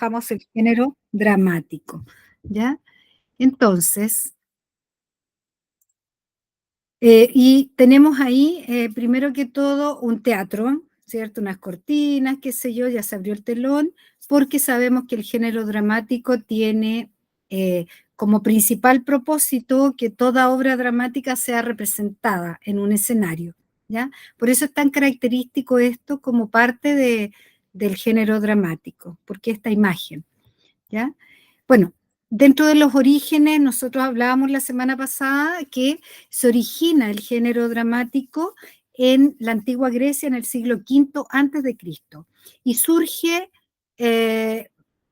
trabajamos el género dramático, ¿ya? Entonces, y tenemos ahí, primero que todo, un teatro, ¿cierto? Unas cortinas, qué sé yo, ya se abrió el telón, porque sabemos que el género dramático tiene como principal propósito que toda obra dramática sea representada en un escenario, ¿ya? Por eso es tan característico esto como parte del género dramático, porque esta imagen, ¿ya? Bueno, dentro de los orígenes, nosotros hablábamos la semana pasada que se origina el género dramático en la antigua Grecia en el siglo V antes de Cristo y surge eh,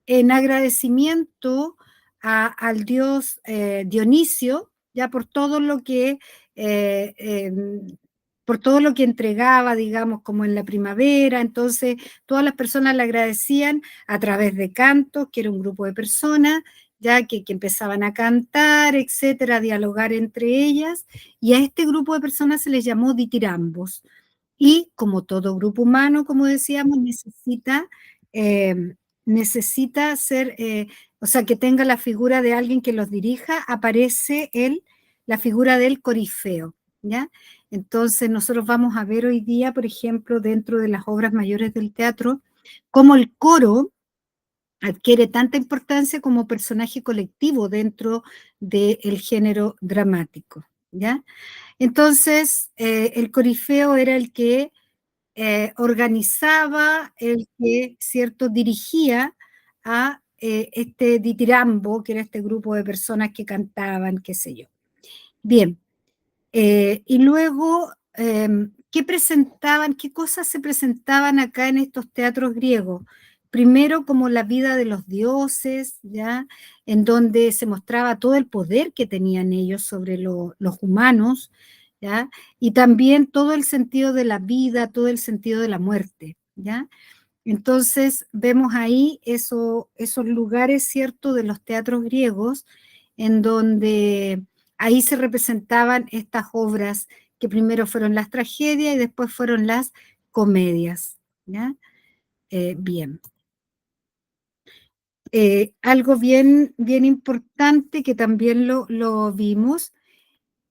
en agradecimiento al dios Dionisio, ya eh, eh, por todo lo que entregaba, digamos, como en la primavera. Entonces todas las personas le agradecían a través de cantos, que era un grupo de personas, ya que empezaban a cantar, etcétera, a dialogar entre ellas, y a este grupo de personas se les llamó ditirambos. Y como todo grupo humano, como decíamos, eh, necesita ser, o sea, que tenga la figura de alguien que los dirija, aparece la figura del corifeo, ¿ya? Entonces nosotros vamos a ver hoy día, por ejemplo, dentro de las obras mayores del teatro, cómo el coro adquiere tanta importancia como personaje colectivo dentro del género dramático, ¿ya? Entonces, el corifeo era el que organizaba, el que, ¿cierto?, dirigía a este ditirambo, que era este grupo de personas que cantaban, qué sé yo. Bien, y luego, ¿qué presentaban, qué cosas se presentaban acá en estos teatros griegos? Primero, como la vida de los dioses, ¿ya? En donde se mostraba todo el poder que tenían ellos sobre los humanos, ¿ya? Y también todo el sentido de la vida, todo el sentido de la muerte, ¿ya? Entonces, vemos ahí esos lugares, ¿cierto?, de los teatros griegos, en donde ahí se representaban estas obras que primero fueron las tragedias y después fueron las comedias, ¿ya? Bien. Algo bien, bien importante que también lo vimos,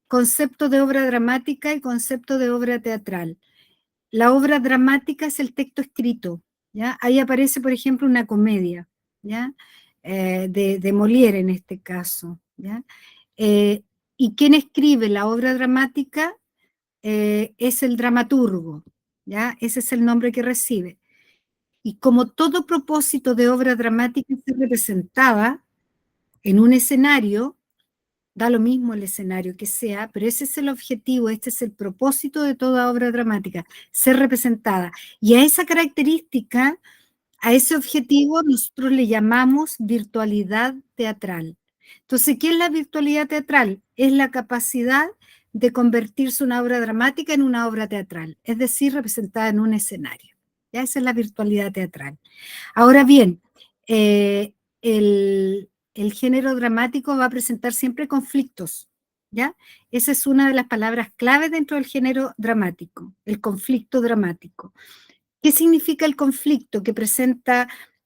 concepto de obra dramática y concepto de obra teatral. La obra dramática es el texto escrito, ¿ya? Ahí aparece, por ejemplo, una comedia, ¿ya? De Molière en este caso, ¿ya? Y quien escribe la obra dramática es el dramaturgo, ¿ya? Ese es el nombre que recibe. Y como todo propósito de obra dramática se representaba en un escenario, da lo mismo el escenario que sea, pero ese es el objetivo, este es el propósito de toda obra dramática, ser representada. Y a esa característica, a ese objetivo, nosotros le llamamos virtualidad teatral. Entonces, ¿qué es la virtualidad teatral? Es la capacidad de convertirse una obra dramática en una obra teatral, es decir, representada en un escenario. Ya esa es la virtualidad teatral. Ahora bien, el género dramático va a presentar siempre conflictos, ¿ya? Esa es una de las palabras clave dentro del género dramático, el conflicto dramático. ¿Qué significa el conflicto?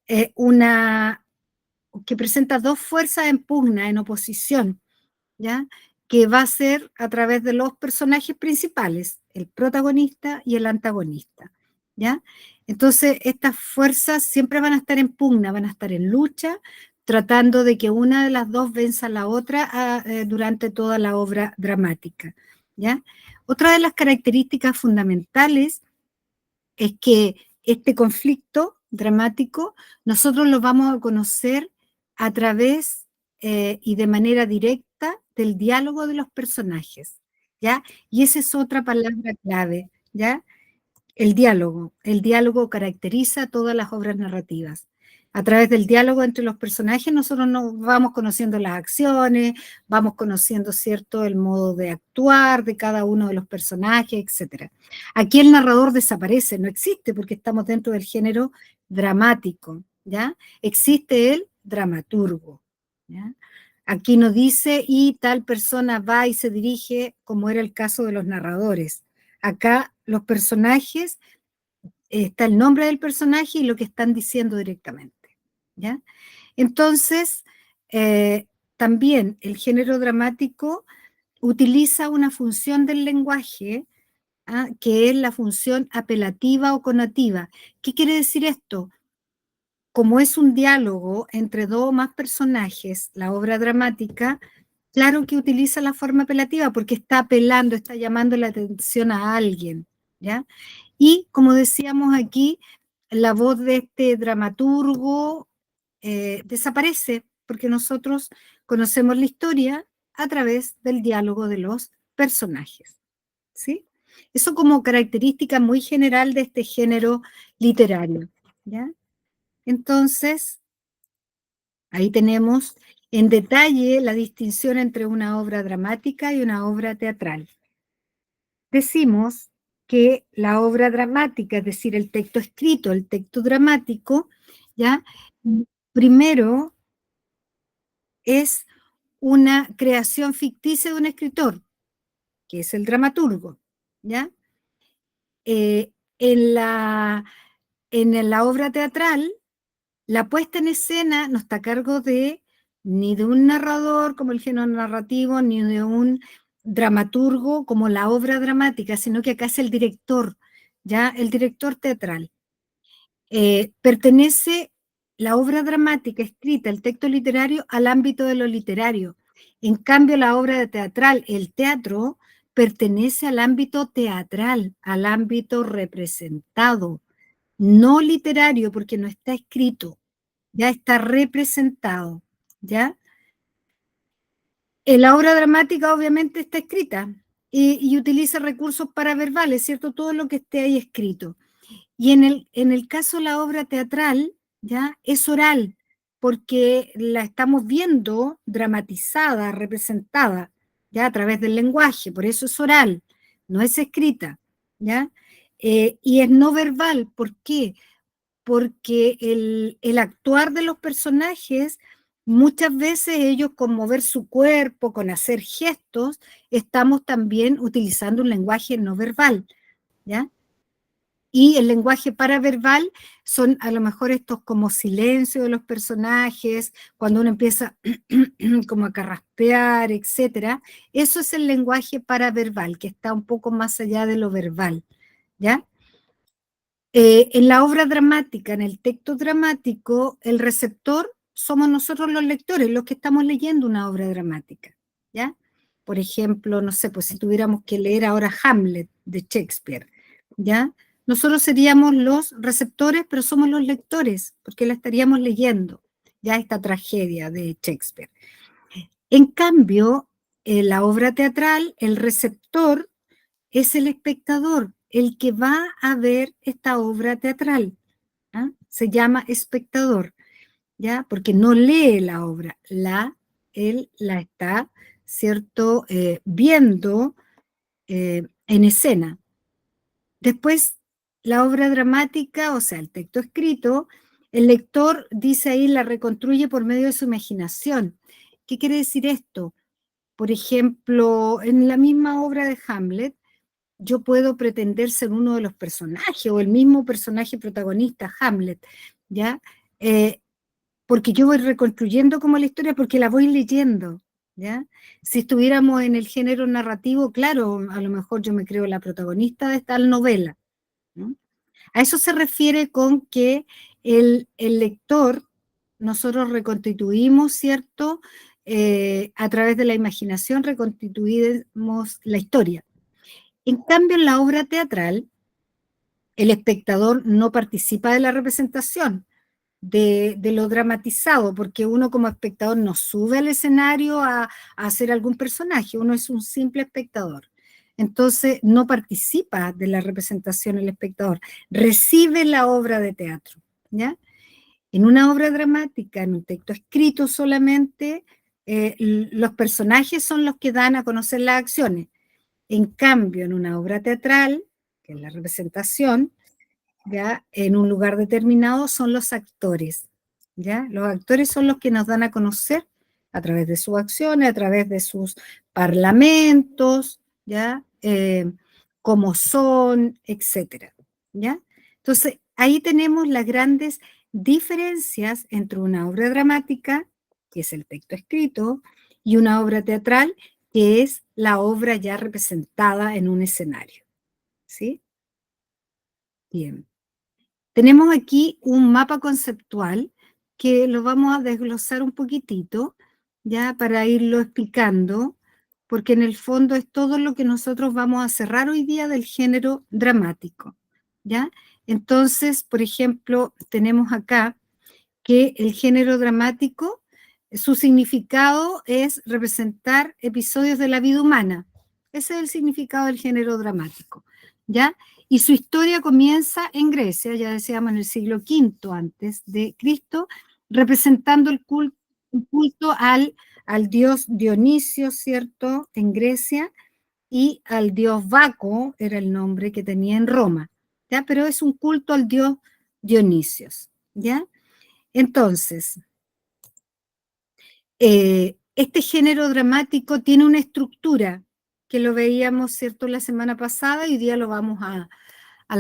Eh, una, que presenta dos fuerzas en pugna, en oposición, ¿ya? Que va a ser a través de los personajes principales, el protagonista y el antagonista, ¿ya? Entonces, estas fuerzas siempre van a estar en pugna, van a estar en lucha, tratando de que una de las dos venza a la otra durante toda la obra dramática, ¿ya? Otra de las características fundamentales es que este conflicto dramático nosotros lo vamos a conocer a través y de manera directa del diálogo de los personajes, ¿ya? Y esa es otra palabra clave, ¿ya? El diálogo caracteriza todas las obras narrativas. A través del diálogo entre los personajes nosotros nos vamos conociendo las acciones, vamos conociendo, ¿cierto?, el modo de actuar de cada uno de los personajes, etc. Aquí el narrador desaparece, no existe porque estamos dentro del género dramático, ¿ya? Existe el dramaturgo, ¿ya? Aquí nos dice y tal persona va y se dirige, como era el caso de los narradores. Acá los personajes, está el nombre del personaje y lo que están diciendo directamente. ¿ya? Entonces, también el género dramático utiliza una función del lenguaje, que es la función apelativa o conativa. ¿Qué quiere decir esto? Como es un diálogo entre dos o más personajes, la obra dramática, claro que utiliza la forma apelativa porque está apelando, está llamando la atención a alguien, ¿ya? Y como decíamos aquí, la voz de este dramaturgo desaparece porque nosotros conocemos la historia a través del diálogo de los personajes, ¿sí? Eso como característica muy general de este género literario, ¿ya? Entonces, ahí tenemos en detalle la distinción entre una obra dramática y una obra teatral. Decimos que la obra dramática, es decir, el texto escrito, el texto dramático, ¿ya? Primero es una creación ficticia de un escritor, que es el dramaturgo, ¿ya? Eh, en la obra teatral, la puesta en escena no está a cargo ni de un narrador como el género narrativo, ni de un dramaturgo como la obra dramática, sino que acá es el director, ¿ya? El director teatral. Pertenece la obra dramática escrita, el texto literario, al ámbito de lo literario. En cambio, la obra teatral, el teatro, pertenece al ámbito teatral, al ámbito representado, no literario, porque no está escrito, ya está representado, ¿ya? La obra dramática obviamente está escrita y utiliza recursos paraverbales, ¿cierto? Todo lo que esté ahí escrito. Y en el caso de la obra teatral, ¿ya? Es oral, porque la estamos viendo dramatizada, representada, ¿ya? A través del lenguaje, por eso es oral, no es escrita, ¿ya? Y es no verbal, ¿por qué? Porque el actuar de los personajes, muchas veces ellos con mover su cuerpo, con hacer gestos, estamos también utilizando un lenguaje no verbal, ¿ya? Y el lenguaje paraverbal son a lo mejor estos como silencio de los personajes, cuando uno empieza como a carraspear, etcétera. Eso es el lenguaje paraverbal, que está un poco más allá de lo verbal, ¿ya? En la obra dramática, en el texto dramático, el receptor somos nosotros los lectores, los que estamos leyendo una obra dramática, ¿ya? Por ejemplo, no sé, pues si tuviéramos que leer ahora Hamlet de Shakespeare, ¿ya? Nosotros seríamos los receptores, pero somos los lectores, porque la estaríamos leyendo, ya esta tragedia de Shakespeare. En cambio, en la obra teatral, el receptor es el espectador, el que va a ver esta obra teatral. Se llama espectador, ¿ya? Porque no lee la obra, él la está, ¿cierto? Viendo en escena. Después, la obra dramática, o sea, el texto escrito, el lector, dice ahí, la reconstruye por medio de su imaginación. ¿Qué quiere decir esto? Por ejemplo, en la misma obra de Hamlet, yo puedo pretender ser uno de los personajes o el mismo personaje protagonista, Hamlet, ¿ya? Porque yo voy reconstruyendo como la historia porque la voy leyendo, ¿ya? Si estuviéramos en el género narrativo, claro, a lo mejor yo me creo la protagonista de tal novela, ¿no? A eso se refiere con que el lector, nosotros reconstituimos, ¿cierto? A través de la imaginación reconstituimos la historia. En cambio, en la obra teatral, el espectador no participa de la representación, de lo dramatizado, porque uno como espectador no sube al escenario a hacer algún personaje, uno es un simple espectador. Entonces no participa de la representación el espectador, recibe la obra de teatro, ¿ya? En una obra dramática, en un texto escrito solamente, los personajes son los que dan a conocer las acciones. En cambio, en una obra teatral, que es la representación, ¿ya? En un lugar determinado son los actores, ¿ya? Los actores son los que nos dan a conocer a través de sus acciones, a través de sus parlamentos, ¿ya? Cómo son, etcétera, ¿ya? Entonces, ahí tenemos las grandes diferencias entre una obra dramática, que es el texto escrito, y una obra teatral, que es la obra ya representada en un escenario. ¿Sí? Bien. Tenemos aquí un mapa conceptual que lo vamos a desglosar un poquitito, ya para irlo explicando, porque en el fondo es todo lo que nosotros vamos a cerrar hoy día del género dramático, ¿ya? Entonces, por ejemplo, tenemos acá que el género dramático, su significado es representar episodios de la vida humana. Ese es el significado del género dramático, ¿ya? Y su historia comienza en Grecia, ya decíamos en el siglo V antes de Cristo, representando el culto al dios Dionisio, ¿cierto?, en Grecia, y al dios Baco, era el nombre que tenía en Roma, ¿ya? Pero es un culto al dios Dionisio, ¿ya? Entonces, este género dramático tiene una estructura que lo veíamos, ¿cierto?, la semana pasada, y hoy día lo vamos al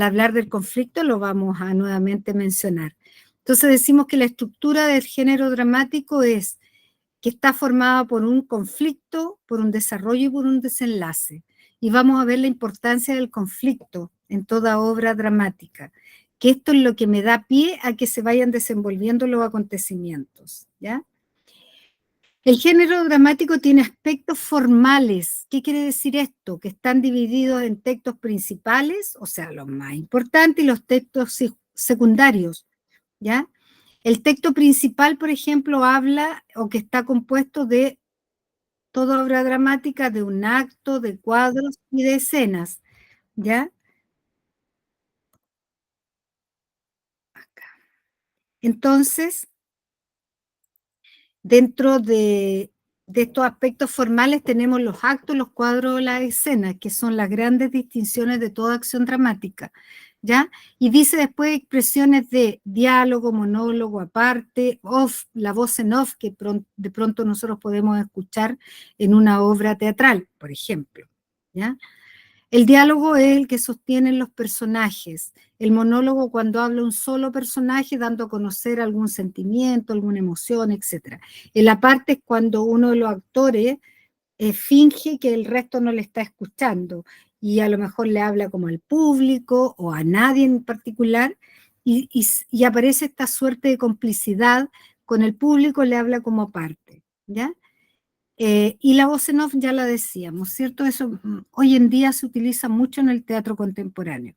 hablar del conflicto, lo vamos a nuevamente mencionar. Entonces decimos que la estructura del género dramático es que está formada por un conflicto, por un desarrollo y por un desenlace. Y vamos a ver la importancia del conflicto en toda obra dramática, que esto es lo que me da pie a que se vayan desenvolviendo los acontecimientos, ¿ya? El género dramático tiene aspectos formales. ¿Qué quiere decir esto? Que están divididos en textos principales, o sea, los más importantes, y los textos secundarios, ¿ya? El texto principal, por ejemplo, habla o que está compuesto de toda obra dramática, de un acto, de cuadros y de escenas, ¿ya? Entonces, dentro de estos aspectos formales tenemos los actos, los cuadros, las escenas, que son las grandes distinciones de toda acción dramática, ¿ya? Y dice después expresiones de diálogo, monólogo, aparte, off, la voz en off, que de pronto nosotros podemos escuchar en una obra teatral, por ejemplo, ¿ya? El diálogo es el que sostienen los personajes. El monólogo cuando habla un solo personaje dando a conocer algún sentimiento, alguna emoción, etc. El aparte es cuando uno de los actores finge que el resto no le está escuchando y a lo mejor le habla como al público o a nadie en particular y aparece esta suerte de complicidad con el público, le habla como parte, ¿ya? Y la voz en off ya la decíamos, ¿cierto? Eso hoy en día se utiliza mucho en el teatro contemporáneo.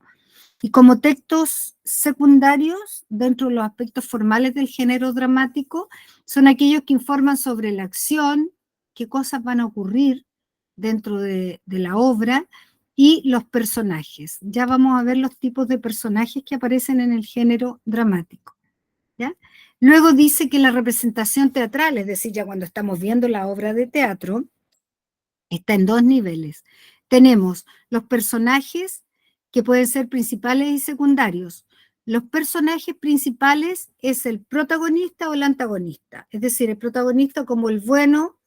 Y como textos secundarios, dentro de los aspectos formales del género dramático, son aquellos que informan sobre la acción, qué cosas van a ocurrir dentro de la obra y los personajes. Ya vamos a ver los tipos de personajes que aparecen en el género dramático, ¿ya? Luego dice que la representación teatral, es decir, ya cuando estamos viendo la obra de teatro, está en dos niveles. Tenemos los personajes que pueden ser principales y secundarios. Los personajes principales es el protagonista o el antagonista, es decir, el protagonista como el bueno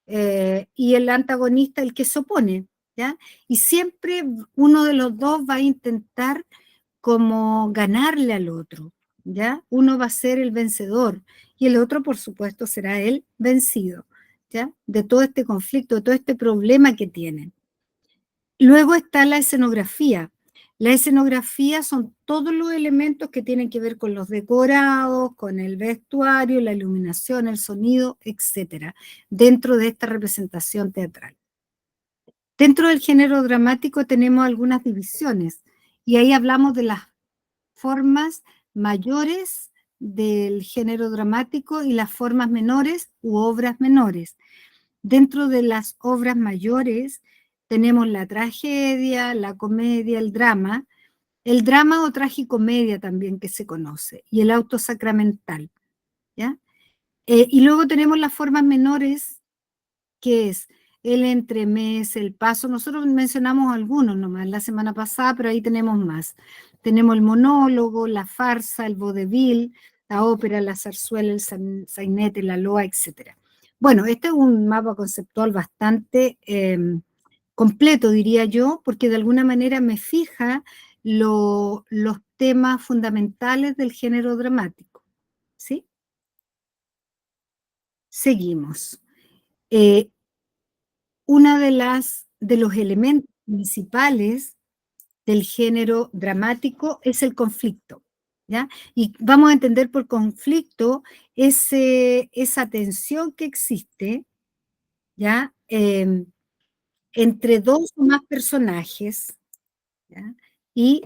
y el antagonista el que se opone, ¿ya? Y siempre uno de los dos va a intentar como ganarle al otro, ¿ya? Uno va a ser el vencedor y el otro, por supuesto, será el vencido, ¿ya? De todo este conflicto, de todo este problema que tienen. Luego está la escenografía. La escenografía son todos los elementos que tienen que ver con los decorados, con el vestuario, la iluminación, el sonido, etcétera, dentro de esta representación teatral. Dentro del género dramático tenemos algunas divisiones y ahí hablamos de las formas mayores del género dramático y las formas menores u obras menores. Dentro de las obras mayores tenemos la tragedia, la comedia, el drama o tragicomedia también que se conoce, y el auto sacramental, ¿ya? Y luego tenemos las formas menores, que es el entremés, el paso. Nosotros mencionamos algunos nomás la semana pasada, pero ahí tenemos más. Tenemos el monólogo, la farsa, el vodevil, la ópera, la zarzuela, el sainete, la loa, etc. Bueno, este es un mapa conceptual bastante completo, diría yo, porque de alguna manera me fija los temas fundamentales del género dramático, Seguimos. Eh, una de los elementos principales del género dramático es el conflicto, ¿ya? Y vamos a entender por conflicto esa tensión que existe, ¿ya? Entre dos o más personajes, ¿ya? Y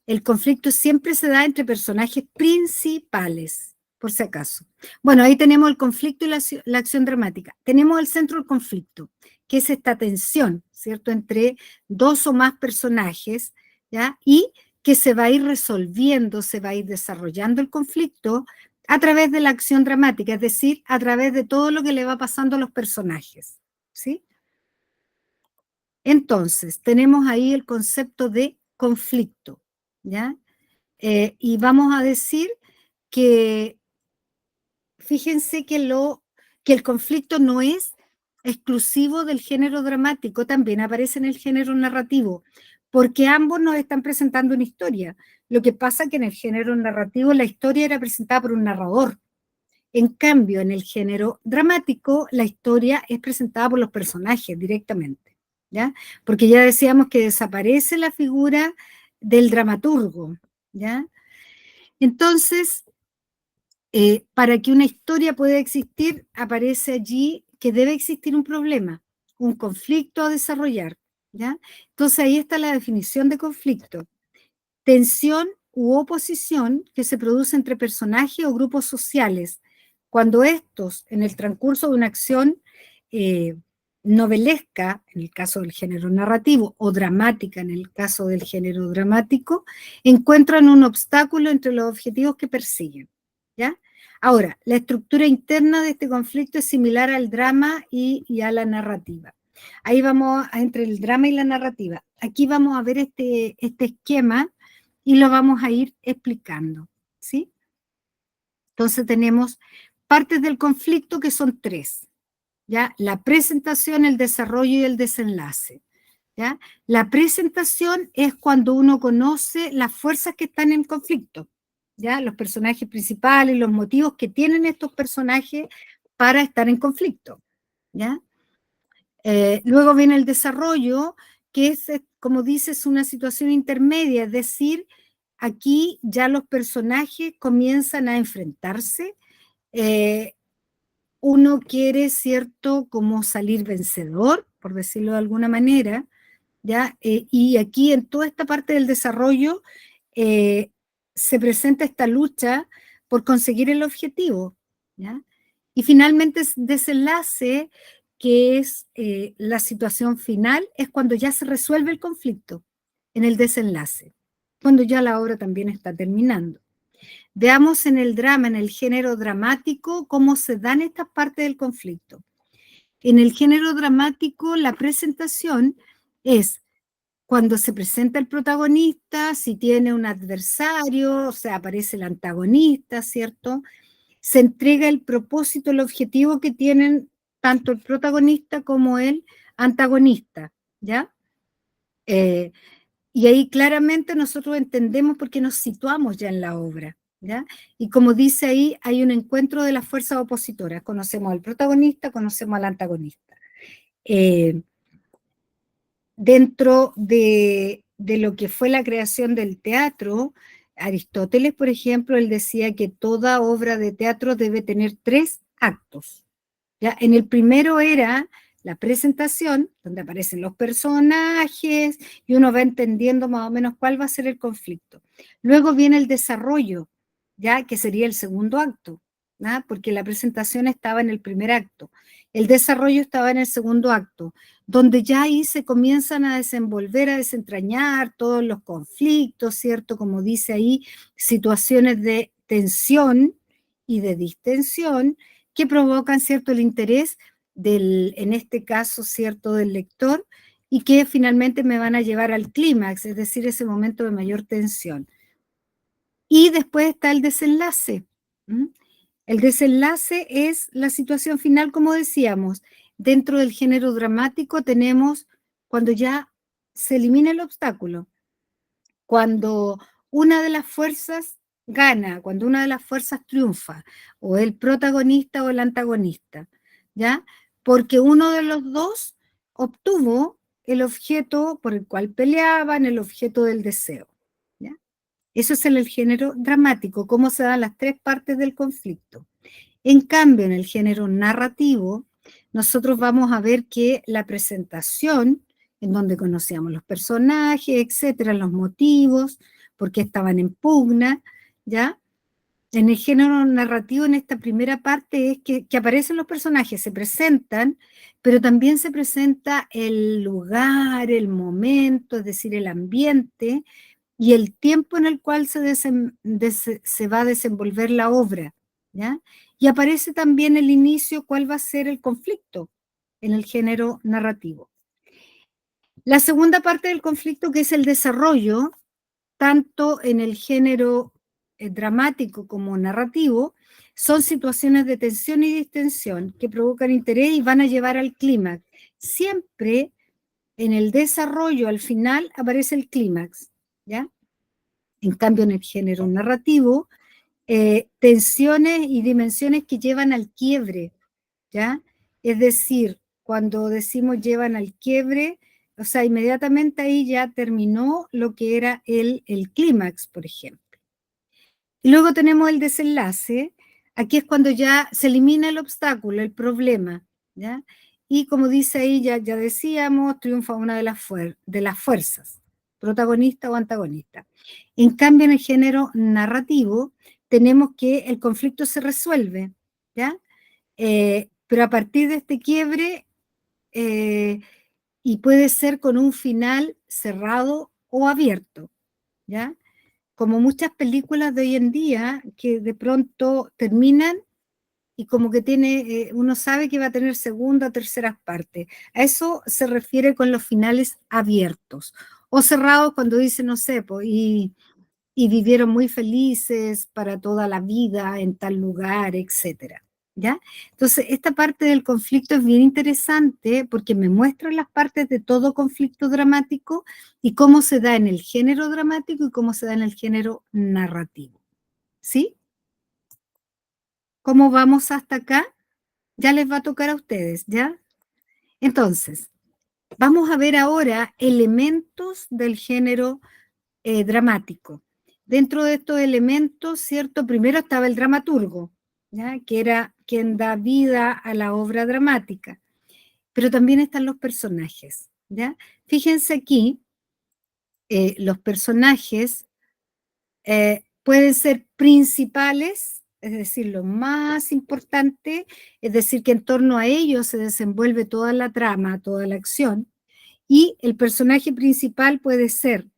el conflicto siempre se da entre personajes principales, por si acaso. Bueno, ahí tenemos el conflicto y la acción dramática. Tenemos el centro del conflicto, que es esta tensión, ¿cierto?, entre dos o más personajes, ¿ya? Y que se va a ir resolviendo, se va a ir desarrollando el conflicto a través de la acción dramática, es decir, a través de todo lo que le va pasando a los personajes, ¿sí? Entonces, tenemos ahí el concepto de conflicto, ¿ya? Y vamos a decir que, fíjense que el conflicto no es exclusivo del género dramático, también aparece en el género narrativo, porque ambos nos están presentando una historia. Lo que pasa es que en el género narrativo la historia era presentada por un narrador. En cambio, en el género dramático, la historia es presentada por los personajes directamente, ¿ya? Porque ya decíamos que desaparece la figura del dramaturgo, ¿ya? Entonces, para que una historia pueda existir, aparece allí que debe existir un problema, un conflicto a desarrollar, ¿ya? Entonces ahí está la definición de conflicto. Tensión u oposición que se produce entre personajes o grupos sociales, cuando estos, en el transcurso de una acción eh, novelesca, en el caso del género narrativo, o dramática, en el caso del género dramático, encuentran un obstáculo entre los objetivos que persiguen, ¿ya? Ahora, la estructura interna de este conflicto es similar al drama y a la narrativa. Ahí vamos entre el drama y la narrativa. Aquí vamos a ver este esquema y lo vamos a ir explicando, ¿sí? Entonces tenemos partes del conflicto que son tres, ¿ya? La presentación, el desarrollo y el desenlace, ¿ya? La presentación es cuando uno conoce las fuerzas que están en conflicto, ¿ya? Los personajes principales, los motivos que tienen estos personajes para estar en conflicto, ¿ya? Luego viene el desarrollo, que es, como dices, una situación intermedia, es decir, aquí ya los personajes comienzan a enfrentarse. eh, Uno quiere, ¿cierto?, como salir vencedor, por decirlo de alguna manera, ¿ya? Y aquí en toda esta parte del desarrollo eh, se presenta esta lucha por conseguir el objetivo, ¿ya? Y finalmente desenlace, que es la situación final, es cuando ya se resuelve el conflicto, en el desenlace, cuando ya la obra también está terminando. Veamos en el drama, en el género dramático, cómo se dan estas partes del conflicto. En el género dramático, la presentación es cuando se presenta el protagonista, si tiene un adversario, o sea, aparece el antagonista, ¿cierto? Se entrega el propósito, el objetivo que tienen tanto el protagonista como el antagonista, ¿ya? Eh, y ahí claramente nosotros entendemos por qué nos situamos ya en la obra, ¿ya? Y como dice ahí, hay un encuentro de las fuerzas opositoras. Conocemos al protagonista, conocemos al antagonista. Eh, Dentro de lo que fue la creación del teatro, Aristóteles, por ejemplo, él decía que toda obra de teatro debe tener tres actos. ¿Ya? En el primero era la presentación, donde aparecen los personajes y uno va entendiendo más o menos cuál va a ser el conflicto. Luego viene el desarrollo, ya que sería el segundo acto, ¿ya? Porque la presentación estaba en el primer acto, el desarrollo estaba en el segundo acto, donde ya ahí se comienzan a desenvolver, a desentrañar todos los conflictos, ¿cierto? Como dice ahí, situaciones de tensión y de distensión, que provocan, ¿cierto?, el interés en este caso, ¿cierto?, del lector, y que finalmente me van a llevar al clímax, es decir, ese momento de mayor tensión. Y después está el desenlace. ¿Mm? El desenlace es la situación final, como decíamos. Dentro del género dramático tenemos cuando ya se elimina el obstáculo, cuando una de las fuerzas gana, cuando una de las fuerzas triunfa, o el protagonista o el antagonista. ¿ya? Porque uno de los dos obtuvo el objeto por el cual peleaban, el objeto del deseo, ¿ya? Eso es en el género dramático, cómo se dan las tres partes del conflicto. En cambio, en el género narrativo, nosotros vamos a ver que la presentación, en donde conocíamos los personajes, etcétera, los motivos, por qué estaban en pugna, ¿ya? En el género narrativo, en esta primera parte, es que aparecen los personajes, se presentan, pero también se presenta el lugar, el momento, es decir, el ambiente y el tiempo en el cual se va a desenvolver la obra, ¿ya? Y aparece también el inicio, cuál va a ser el conflicto en el género narrativo. La segunda parte del conflicto, que es el desarrollo, tanto en el género dramático como narrativo, son situaciones de tensión y distensión que provocan interés y van a llevar al clímax. Siempre en el desarrollo, al final, aparece el clímax, ¿ya? En cambio, en el género narrativo, tensiones y dimensiones que llevan al quiebre, ¿ya? Es decir, cuando decimos llevan al quiebre, o sea, inmediatamente ahí ya terminó lo que era el clímax, por ejemplo. Y luego tenemos el desenlace, aquí es cuando ya se elimina el obstáculo, el problema, ¿ya? Y como dice ahí, ya decíamos, triunfa una de las fuerzas, protagonista o antagonista. En cambio, en el género narrativo, tenemos que el conflicto se resuelve, ¿ya? Pero a partir de este quiebre, eh, y puede ser con un final cerrado o abierto, ¿ya? Como muchas películas de hoy en día que de pronto terminan y como que uno sabe que va a tener segunda o tercera parte. A eso se refiere con los finales abiertos o cerrados cuando dice, no sé, pues, y vivieron muy felices para toda la vida en tal lugar, etcétera. ¿Ya? Entonces, esta parte del conflicto es bien interesante porque me muestra las partes de todo conflicto dramático y cómo se da en el género dramático y cómo se da en el género narrativo. ¿Sí? ¿Cómo vamos hasta acá? Ya les va a tocar a ustedes, ¿ya? Entonces, vamos a ver ahora elementos del género dramático. Dentro de estos elementos, ¿cierto? Primero estaba el dramaturgo, ¿ya? Que era quien da vida a la obra dramática, pero también están los personajes, ¿ya? Fíjense aquí, los personajes pueden ser principales, es decir, lo más importante, es decir, que en torno a ellos se desenvuelve toda la trama, toda la acción, y el personaje principal puede ser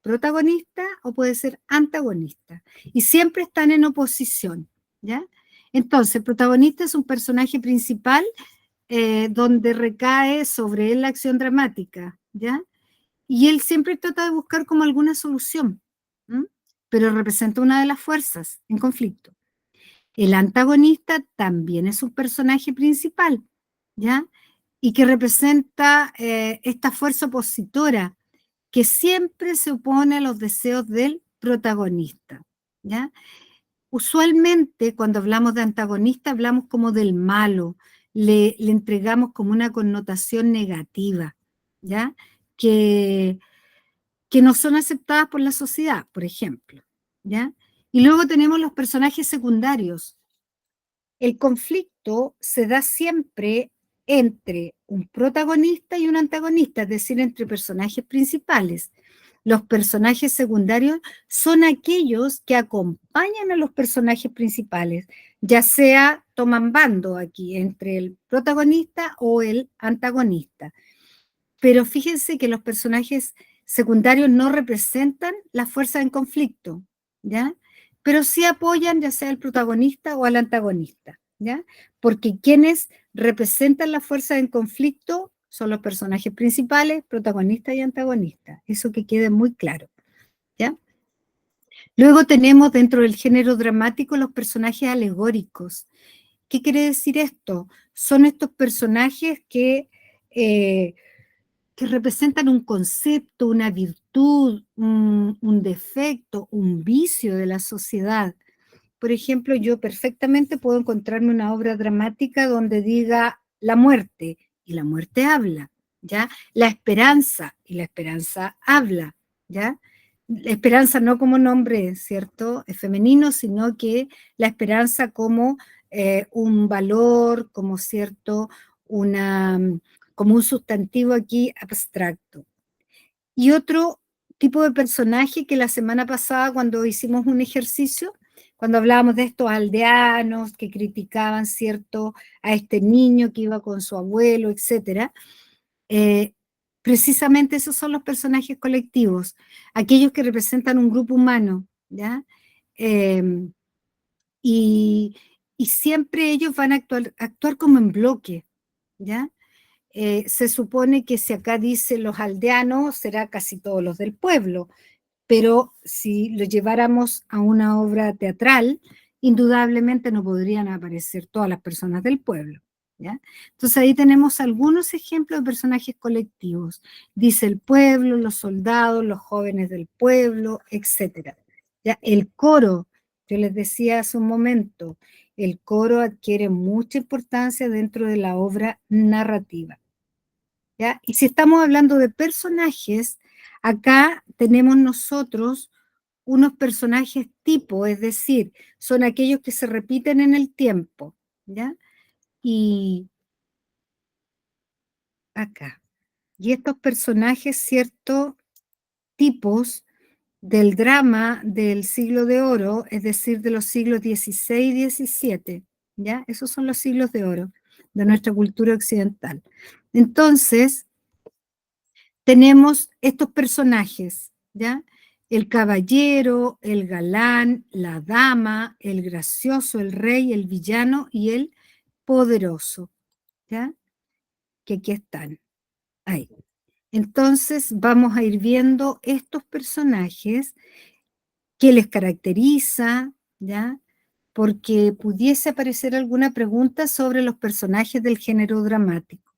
protagonista o puede ser antagonista. Y siempre están en oposición, ¿ya? Entonces, el protagonista es un personaje principal donde recae sobre él la acción dramática, ¿ya? Y él siempre trata de buscar como alguna solución, ¿m? Pero representa una de las fuerzas en conflicto. El antagonista también es un personaje principal, ¿ya? Y que representa esta fuerza opositora que siempre se opone a los deseos del protagonista, ¿ya? Usualmente cuando hablamos de antagonista hablamos como del malo, le entregamos como una connotación negativa, ¿ya? Que, que no son aceptadas por la sociedad, por ejemplo, ¿ya? Y luego tenemos los personajes secundarios. El conflicto se da siempre entre un protagonista y un antagonista, es decir, entre personajes principales. Los personajes secundarios son aquellos que acompañan a los personajes principales, ya sea toman bando aquí entre el protagonista o el antagonista. Pero fíjense que los personajes secundarios no representan la fuerza en conflicto, ¿ya? Pero sí apoyan ya sea al protagonista o al antagonista, ¿ya? Porque quienes representan la fuerza en conflicto son los personajes principales, protagonistas y antagonistas. Eso que quede muy claro, ¿ya? Luego tenemos dentro del género dramático los personajes alegóricos. ¿Qué quiere decir esto? Son estos personajes que representan un concepto, una virtud, un defecto, un vicio de la sociedad, por ejemplo, yo perfectamente puedo encontrarme una obra dramática donde diga la muerte, y la muerte habla, ¿ya? La esperanza, y la esperanza habla, ¿ya? La esperanza no como nombre, ¿cierto? Es femenino, sino que la esperanza como un valor, como cierto, una, como un sustantivo aquí abstracto. Y otro tipo de personaje que la semana pasada cuando hicimos un ejercicio, cuando hablábamos de estos aldeanos que criticaban, ¿cierto?, a este niño que iba con su abuelo, etcétera, eh, precisamente esos son los personajes colectivos, aquellos que representan un grupo humano, ¿ya? Eh, y, y siempre ellos van a actuar como en bloque, ¿ya? Se supone que si acá dice los aldeanos, será casi todos los del pueblo, pero si lo lleváramos a una obra teatral, indudablemente no podrían aparecer todas las personas del pueblo, ¿ya? Entonces ahí tenemos algunos ejemplos de personajes colectivos. Dice el pueblo, los soldados, los jóvenes del pueblo, etcétera. ¿Ya? El coro, yo les decía hace un momento, el coro adquiere mucha importancia dentro de la obra narrativa. ¿Ya? Y si estamos hablando de personajes, acá tenemos nosotros unos personajes tipo, es decir, son aquellos que se repiten en el tiempo, ¿ya? Y acá. Y estos personajes, ¿cierto? Tipos del drama del siglo de oro, es decir, de los siglos XVI y XVII, ¿ya? Esos son los siglos de oro de nuestra cultura occidental. Entonces, tenemos estos personajes, ¿ya? El caballero, el galán, la dama, el gracioso, el rey, el villano y el poderoso, ¿ya? Que aquí están, ahí. Entonces vamos a ir viendo estos personajes, qué les caracteriza, ¿ya? Porque pudiese aparecer alguna pregunta sobre los personajes del género dramático,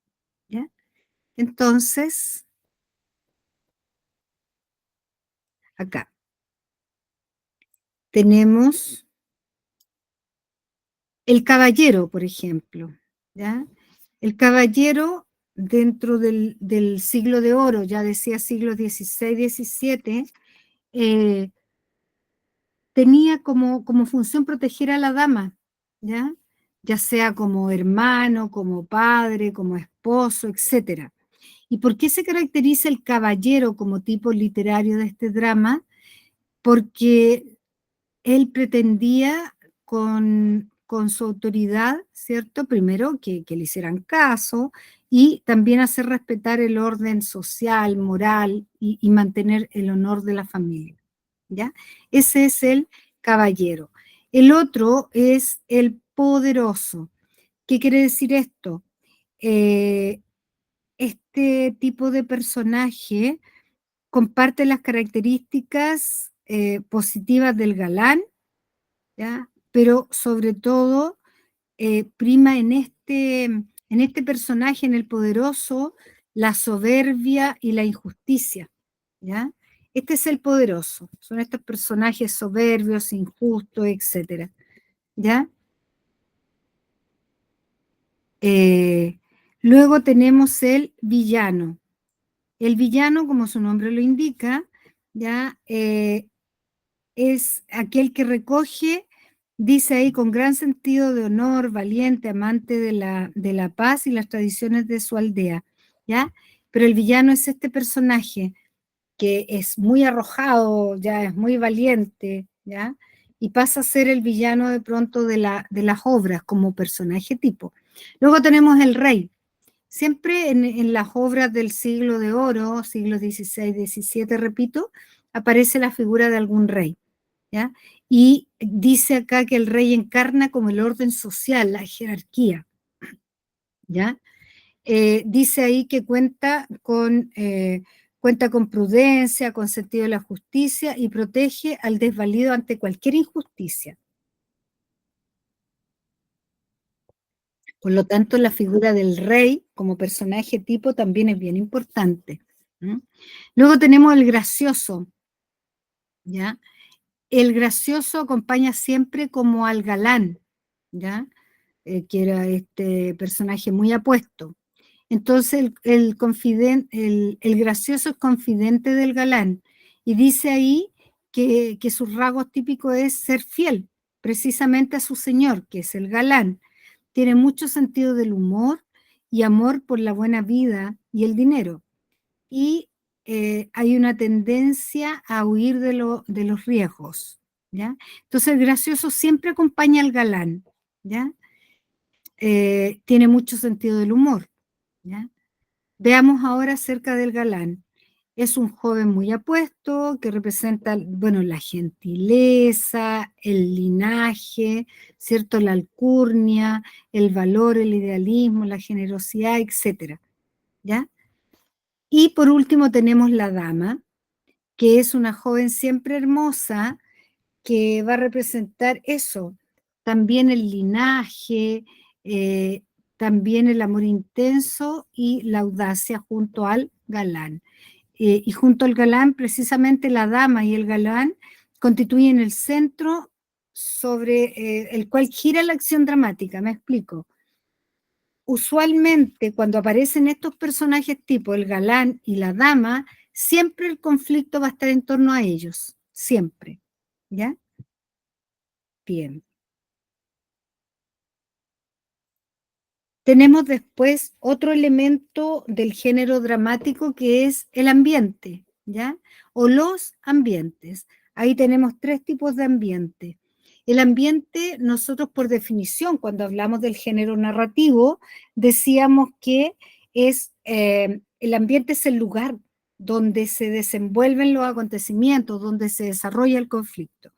¿ya? Entonces, acá tenemos el caballero, por ejemplo, ¿ya? El caballero dentro del siglo de oro, ya decía siglo XVI, XVII, eh, tenía como función proteger a la dama, ¿ya? Ya sea como hermano, como padre, como esposo, etcétera. ¿Y por qué se caracteriza el caballero como tipo literario de este drama? Porque él pretendía con su autoridad, ¿cierto? Primero que le hicieran caso y también hacer respetar el orden social, moral y mantener el honor de la familia, ¿ya? Ese es el caballero. El otro es el poderoso. ¿Qué quiere decir esto? Eh, este tipo de personaje comparte las características positivas del galán, ¿ya? Pero sobre todo prima en este personaje, en el poderoso, la soberbia y la injusticia, ¿ya? Este es el poderoso, son estos personajes soberbios, injustos, etcétera, ¿ya? Eh, Luego tenemos el villano. El villano, como su nombre lo indica, ¿ya? Es aquel que recoge, dice ahí, con gran sentido de honor, valiente, amante de la paz y las tradiciones de su aldea, ¿ya? Pero el villano es este personaje que es muy arrojado, ya es muy valiente, ¿ya? Y pasa a ser el villano de pronto de las obras como personaje tipo. Luego tenemos el rey. Siempre en las obras del siglo de oro, siglos XVI, XVII, repito, aparece la figura de algún rey, ¿ya? Y dice acá que el rey encarna como el orden social, la jerarquía, ¿ya? Dice ahí que cuenta con prudencia, con sentido de la justicia y protege al desvalido ante cualquier injusticia. Por lo tanto, la figura del rey como personaje tipo también es bien importante. ¿Mm? Luego tenemos el gracioso, ¿ya? El gracioso acompaña siempre como al galán, ¿ya? Que era este personaje muy apuesto. Entonces el gracioso es confidente del galán y dice ahí que su rasgo típico es ser fiel precisamente a su señor, que es el galán. Tiene mucho sentido del humor y amor por la buena vida y el dinero. Y hay una tendencia a huir de los riesgos, ¿ya? Entonces el gracioso siempre acompaña al galán, ¿ya? Tiene mucho sentido del humor, ¿ya? Veamos ahora acerca del galán. Es un joven muy apuesto que representa, bueno, la gentileza, el linaje, ¿cierto? La alcurnia, el valor, el idealismo, la generosidad, etcétera, ¿ya? Y por último tenemos la dama, que es una joven siempre hermosa que va a representar eso, también el linaje, eh, también el amor intenso y la audacia junto al galán. Y junto al galán, precisamente la dama y el galán constituyen el centro sobre el cual gira la acción dramática, me explico. Usualmente cuando aparecen estos personajes tipo el galán y la dama, siempre el conflicto va a estar en torno a ellos, siempre, ¿ya? Bien. Tenemos después otro elemento del género dramático que es el ambiente, ¿ya? O los ambientes. Ahí tenemos tres tipos de ambiente. El ambiente, nosotros por definición, cuando hablamos del género narrativo, decíamos que el ambiente es el lugar donde se desenvuelven los acontecimientos, donde se desarrolla el conflicto,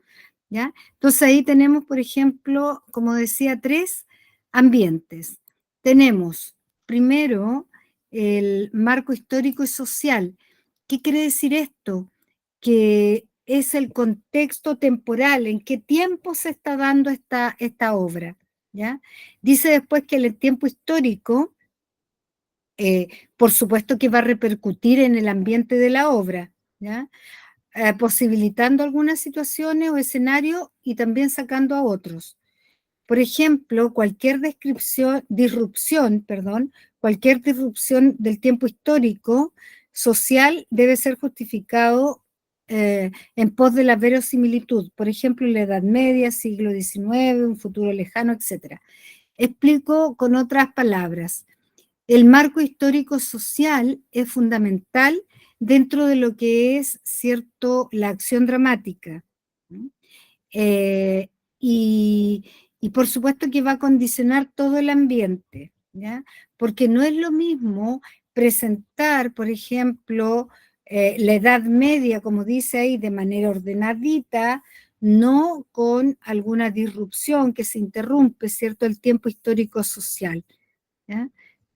¿ya? Entonces ahí tenemos, por ejemplo, como decía, tres ambientes. Tenemos primero el marco histórico y social. ¿Qué quiere decir esto? Que es el contexto temporal, en qué tiempo se está dando esta obra, ¿ya? Dice después que el tiempo histórico, por supuesto que va a repercutir en el ambiente de la obra, ¿ya? Posibilitando algunas situaciones o escenarios y también sacando a otros. Por ejemplo, cualquier disrupción del tiempo histórico social debe ser justificado en pos de la verosimilitud. Por ejemplo, la Edad Media, siglo XIX, un futuro lejano, etc. Explico con otras palabras. El marco histórico social es fundamental dentro de lo que es, cierto, la acción dramática. ¿No? Eh, y, y por supuesto que va a condicionar todo el ambiente, ¿ya? Porque no es lo mismo presentar, por ejemplo, la Edad Media, como dice ahí, de manera ordenadita, no con alguna disrupción que se interrumpe, ¿cierto?, el tiempo histórico social, ¿ya?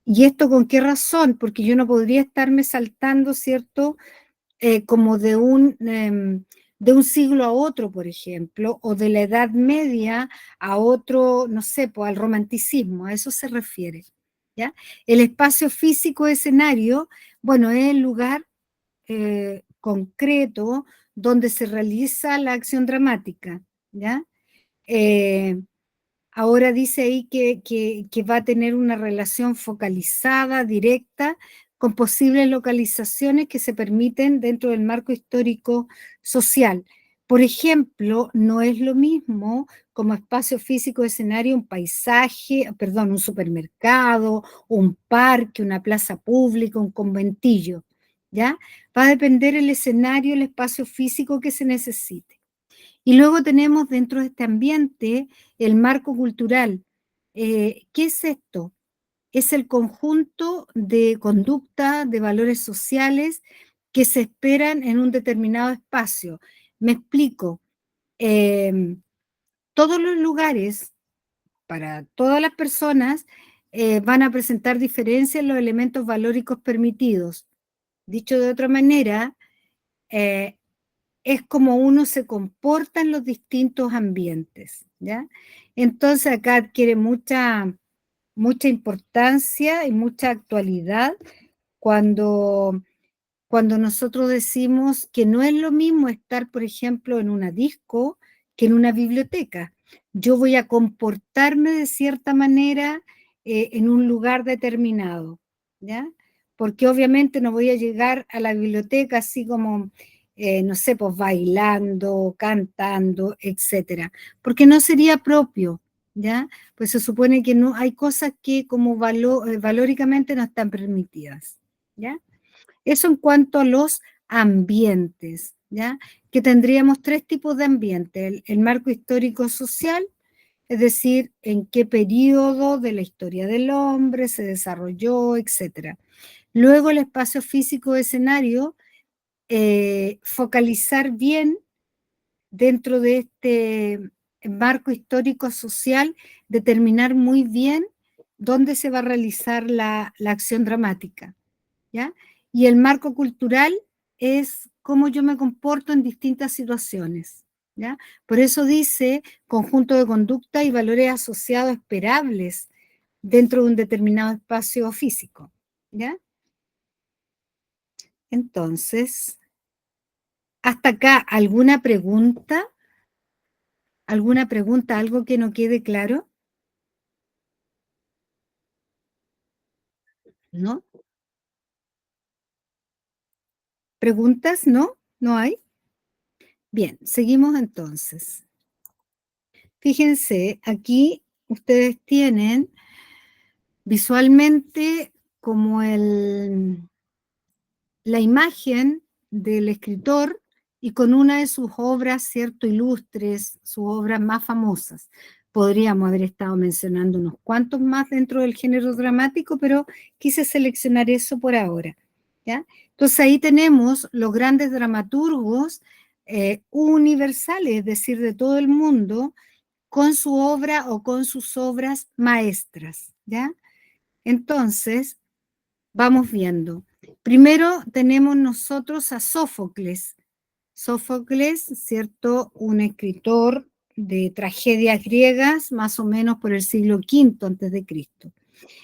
¿Y esto con qué razón? Porque yo no podría estarme saltando, ¿cierto?, como de un siglo a otro, por ejemplo, o de la Edad Media a otro, no sé, pues al romanticismo, a eso se refiere, ¿ya? El espacio físico escenario, bueno, es el lugar concreto donde se realiza la acción dramática, ¿ya? Eh, Ahora dice ahí que va a tener una relación focalizada, directa, con posibles localizaciones que se permiten dentro del marco histórico social. Por ejemplo, no es lo mismo como espacio físico de escenario un paisaje, perdón, un supermercado, un parque, una plaza pública, un conventillo, ¿ya? Va a depender el escenario, el espacio físico que se necesite. Y luego tenemos dentro de este ambiente el marco cultural. ¿Qué es esto? Es el conjunto de conducta, de valores sociales que se esperan en un determinado espacio. Me explico. Eh, Todos los lugares, para todas las personas, van a presentar diferencias en los elementos valóricos permitidos. Dicho de otra manera, eh, es como uno se comporta en los distintos ambientes, ¿ya? Entonces acá adquiere mucha importancia y mucha actualidad cuando, cuando nosotros decimos que no es lo mismo estar, por ejemplo, en una disco que en una biblioteca. Yo voy a comportarme de cierta manera en un lugar determinado, ¿ya? Porque obviamente no voy a llegar a la biblioteca así como, no sé, pues bailando, cantando, etcétera, porque no sería propio, ¿ya? Pues se supone que no hay cosas que como valóricamente no están permitidas, ¿ya? Eso en cuanto a los ambientes, ¿ya? Que tendríamos tres tipos de ambiente: el marco histórico social, es decir, en qué periodo de la historia del hombre se desarrolló, etcétera. Luego el espacio físico escenario, focalizar bien dentro de este marco histórico social, determinar muy bien dónde se va a realizar la acción dramática, ¿ya? Y el marco cultural es cómo yo me comporto en distintas situaciones, ¿ya? Por eso dice conjunto de conducta y valores asociados esperables dentro de un determinado espacio físico, ¿ya? Entonces, hasta acá, ¿alguna pregunta? ¿Alguna pregunta? ¿Algo que no quede claro? ¿No? ¿Preguntas? ¿No? ¿No hay? Bien, seguimos entonces. Fíjense, aquí ustedes tienen visualmente como la imagen del escritor y con una de sus obras, cierto, ilustres, sus obras más famosas. Podríamos haber estado mencionando unos cuantos más dentro del género dramático, pero quise seleccionar eso por ahora, ¿ya? Entonces ahí tenemos los grandes dramaturgos universales, es decir, de todo el mundo, con su obra o con sus obras maestras, ¿ya? Entonces, vamos viendo. Primero tenemos nosotros a Sófocles. Sófocles, ¿cierto? Un escritor de tragedias griegas, más o menos por el siglo V antes de Cristo.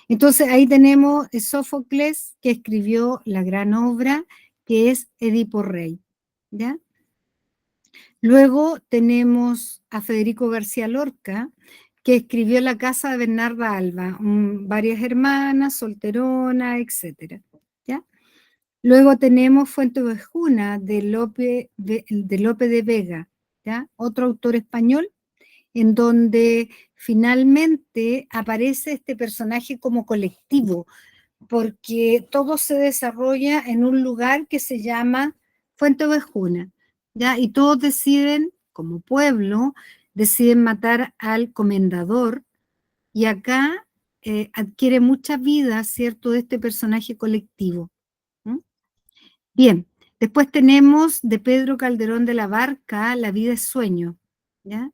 Entonces ahí tenemos a Sófocles, que escribió la gran obra que es Edipo Rey, ¿ya? Luego tenemos a Federico García Lorca, que escribió La casa de Bernarda Alba, varias hermanas, solterona, etcétera, ¿ya? Luego tenemos Fuenteovejuna de Lope de Vega, ¿ya? Otro autor español, en donde finalmente aparece este personaje como colectivo, porque todo se desarrolla en un lugar que se llama Fuenteovejuna, ¿ya? Y todos deciden, como pueblo, deciden matar al comendador, y acá adquiere mucha vida, ¿cierto?, de este personaje colectivo. ¿Mm? Bien, después tenemos de Pedro Calderón de la Barca, La vida es sueño, ¿ya?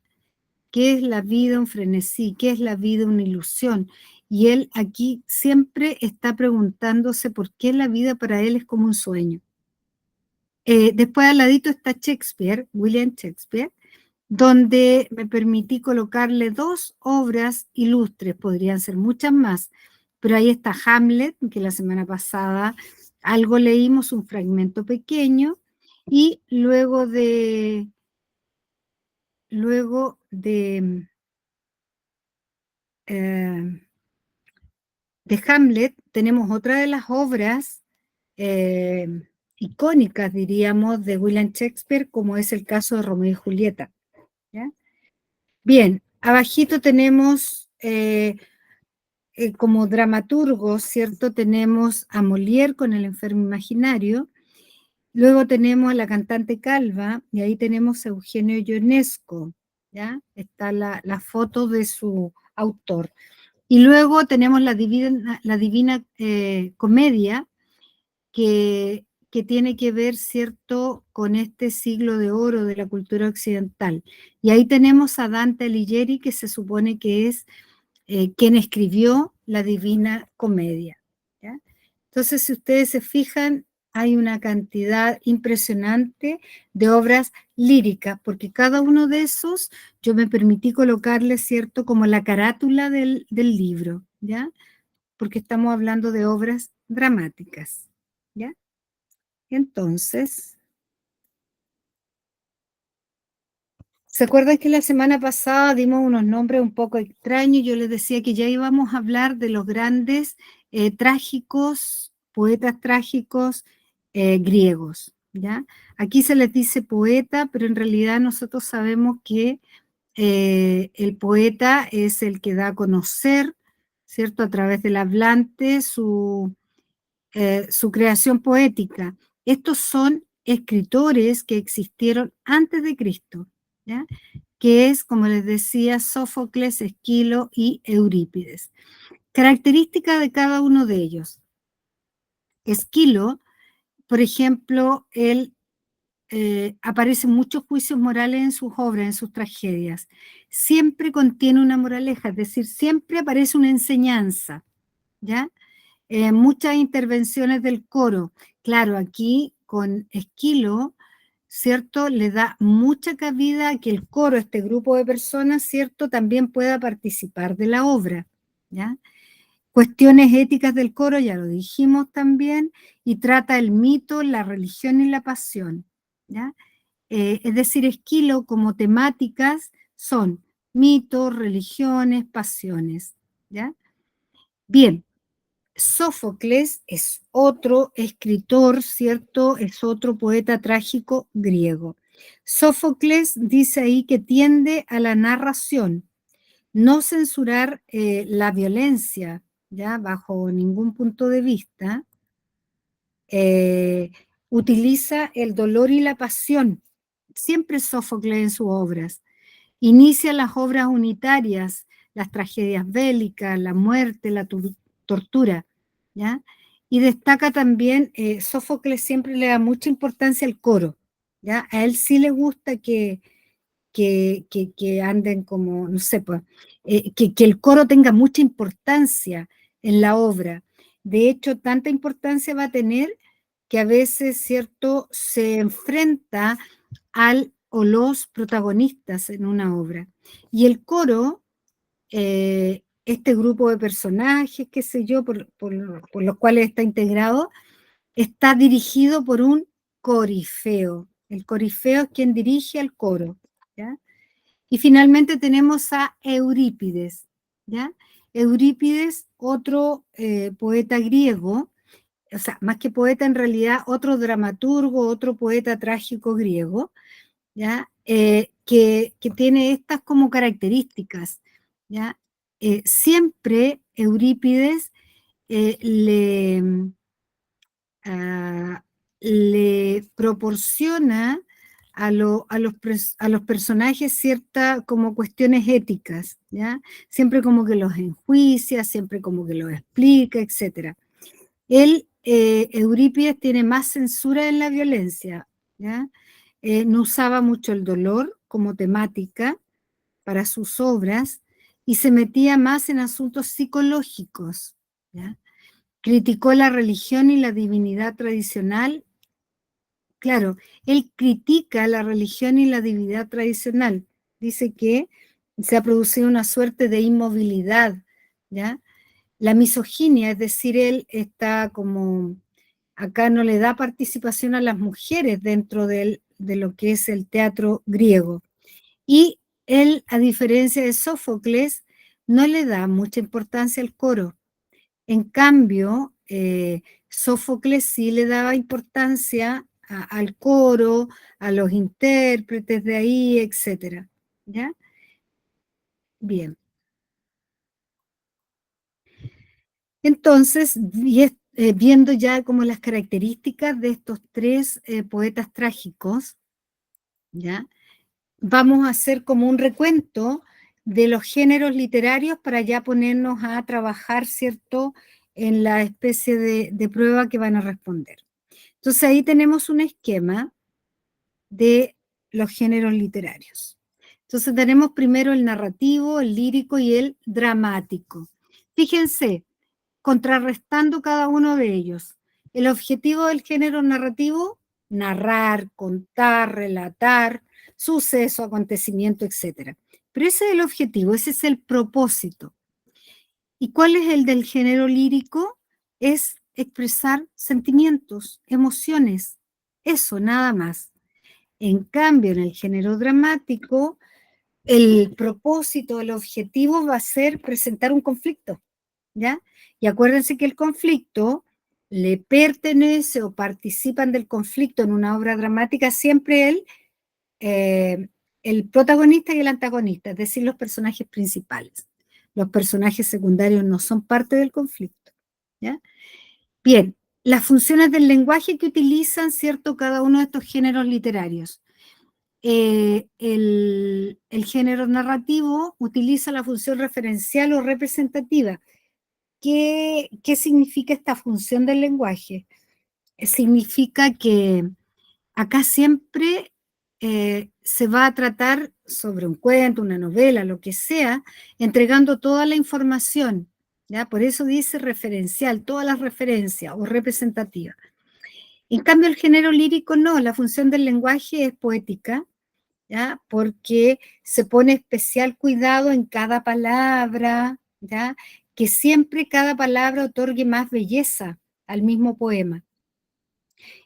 ¿Qué es la vida? Un frenesí. ¿Qué es la vida? Una ilusión. Y él aquí siempre está preguntándose por qué la vida para él es como un sueño. Después al ladito está Shakespeare, William Shakespeare, donde me permití colocarle dos obras ilustres, podrían ser muchas más, pero ahí está Hamlet, que la semana pasada algo leímos, un fragmento pequeño, y luego eh, de Hamlet tenemos otra de las obras eh, icónicas, diríamos, de William Shakespeare, como es el caso de Romeo y Julieta, ¿ya? Bien, abajito tenemos como dramaturgos, ¿cierto? Tenemos a Molière con El enfermo imaginario, luego tenemos a la cantante Calva, y ahí tenemos a Eugenio Ionesco, ¿ya? Está la foto de su autor. Y luego tenemos la Divina Comedia, que tiene que ver, ¿cierto?, con este siglo de oro de la cultura occidental. Y ahí tenemos a Dante Alighieri, que se supone que es quien escribió la Divina Comedia, ¿ya? Entonces, si ustedes se fijan, hay una cantidad impresionante de obras líricas, porque cada uno de esos yo me permití colocarle, ¿cierto?, como la carátula del libro, ¿ya? Porque estamos hablando de obras dramáticas, ¿ya? Entonces, ¿se acuerdan que la semana pasada dimos unos nombres un poco extraños? Yo les decía que ya íbamos a hablar de los grandes trágicos, poetas trágicos griegos, ¿ya? Aquí se les dice poeta, pero en realidad nosotros sabemos que el poeta es el que da a conocer, ¿cierto? A través del hablante su creación poética. Estos son escritores que existieron antes de Cristo, ¿ya? Que es, como les decía, Sófocles, Esquilo y Eurípides. Características de cada uno de ellos. Esquilo, por ejemplo, él aparece muchos juicios morales en sus obras, en sus tragedias. Siempre contiene una moraleja, es decir, siempre aparece una enseñanza, ¿ya? Muchas intervenciones del coro. Claro, aquí con Esquilo, ¿cierto? Le da mucha cabida a que el coro, este grupo de personas, ¿cierto? También pueda participar de la obra, ¿ya? Cuestiones éticas del coro, ya lo dijimos también, y trata el mito, la religión y la pasión, ¿ya? Es decir, Esquilo como temáticas son mitos, religiones, pasiones, ¿ya? Bien, Sófocles es otro escritor, ¿cierto? Es otro poeta trágico griego. Sófocles dice ahí que tiende a la narración, no censurar la violencia, ¿ya? Bajo ningún punto de vista. Eh, Utiliza el dolor y la pasión, siempre Sófocles en sus obras. Inicia las obras unitarias, las tragedias bélicas, la muerte, la tortura, ¿ya? Y destaca también, Sófocles siempre le da mucha importancia al coro, ¿ya? A él sí le gusta que anden como, no sé, pues, que el coro tenga mucha importancia en la obra. De hecho, tanta importancia va a tener que a veces, ¿cierto?, se enfrenta al o los protagonistas en una obra. Y el coro, este grupo de personajes, qué sé yo, por los cuales está integrado, está dirigido por un corifeo. El corifeo es quien dirige al coro, ¿ya? Y finalmente tenemos a Eurípides, ¿ya? Eurípides, otro poeta griego, o sea, más que poeta en realidad, otro dramaturgo, otro poeta trágico griego, ¿ya? Que tiene estas como características, ¿ya? Siempre Eurípides eh, le, ah, le proporciona a los personajes ciertas como cuestiones éticas, ¿ya? Siempre como que los enjuicia, siempre como que los explica, etc. Eurípides, tiene más censura en la violencia, ¿ya? No usaba mucho el dolor como temática para sus obras y se metía más en asuntos psicológicos, ¿ya? Criticó la religión y la divinidad tradicional. Claro, él critica la religión y la divinidad tradicional. Dice que se ha producido una suerte de inmovilidad, ¿ya? La misoginia, es decir, él está como, acá no le da participación a las mujeres dentro de lo que es el teatro griego. Y él, a diferencia de Sófocles, no le da mucha importancia al coro. En cambio, Sófocles sí le daba importancia al coro, a los intérpretes de ahí, etcétera. ¿Ya? Bien. Entonces, viendo ya como las características de estos tres poetas trágicos, ¿ya? Vamos a hacer como un recuento de los géneros literarios para ya ponernos a trabajar, ¿cierto?, en la especie de prueba que van a responder. Entonces ahí tenemos un esquema de los géneros literarios. Entonces tenemos primero el narrativo, el lírico y el dramático. Fíjense, contrarrestando cada uno de ellos. El objetivo del género narrativo: narrar, contar, relatar, suceso, acontecimiento, etc. Pero ese es el objetivo, ese es el propósito. ¿Y cuál es el del género lírico? Es expresar sentimientos, emociones, eso, nada más. En cambio, en el género dramático, el propósito, el objetivo va a ser presentar un conflicto, ¿ya? Y acuérdense que el conflicto le pertenece o participan del conflicto en una obra dramática siempre el protagonista y el antagonista, es decir, los personajes principales. Los personajes secundarios no son parte del conflicto, ¿ya? Bien, las funciones del lenguaje que utilizan, ¿cierto?, cada uno de estos géneros literarios. El género narrativo utiliza la función referencial o representativa. ¿Qué significa esta función del lenguaje? Significa que acá siempre se va a tratar sobre un cuento, una novela, lo que sea, entregando toda la información, ¿ya? Por eso dice referencial, todas las referencias o representativa. En cambio, el género lírico no, la función del lenguaje es poética, ¿ya? Porque se pone especial cuidado en cada palabra, ¿ya? Que siempre cada palabra otorgue más belleza al mismo poema.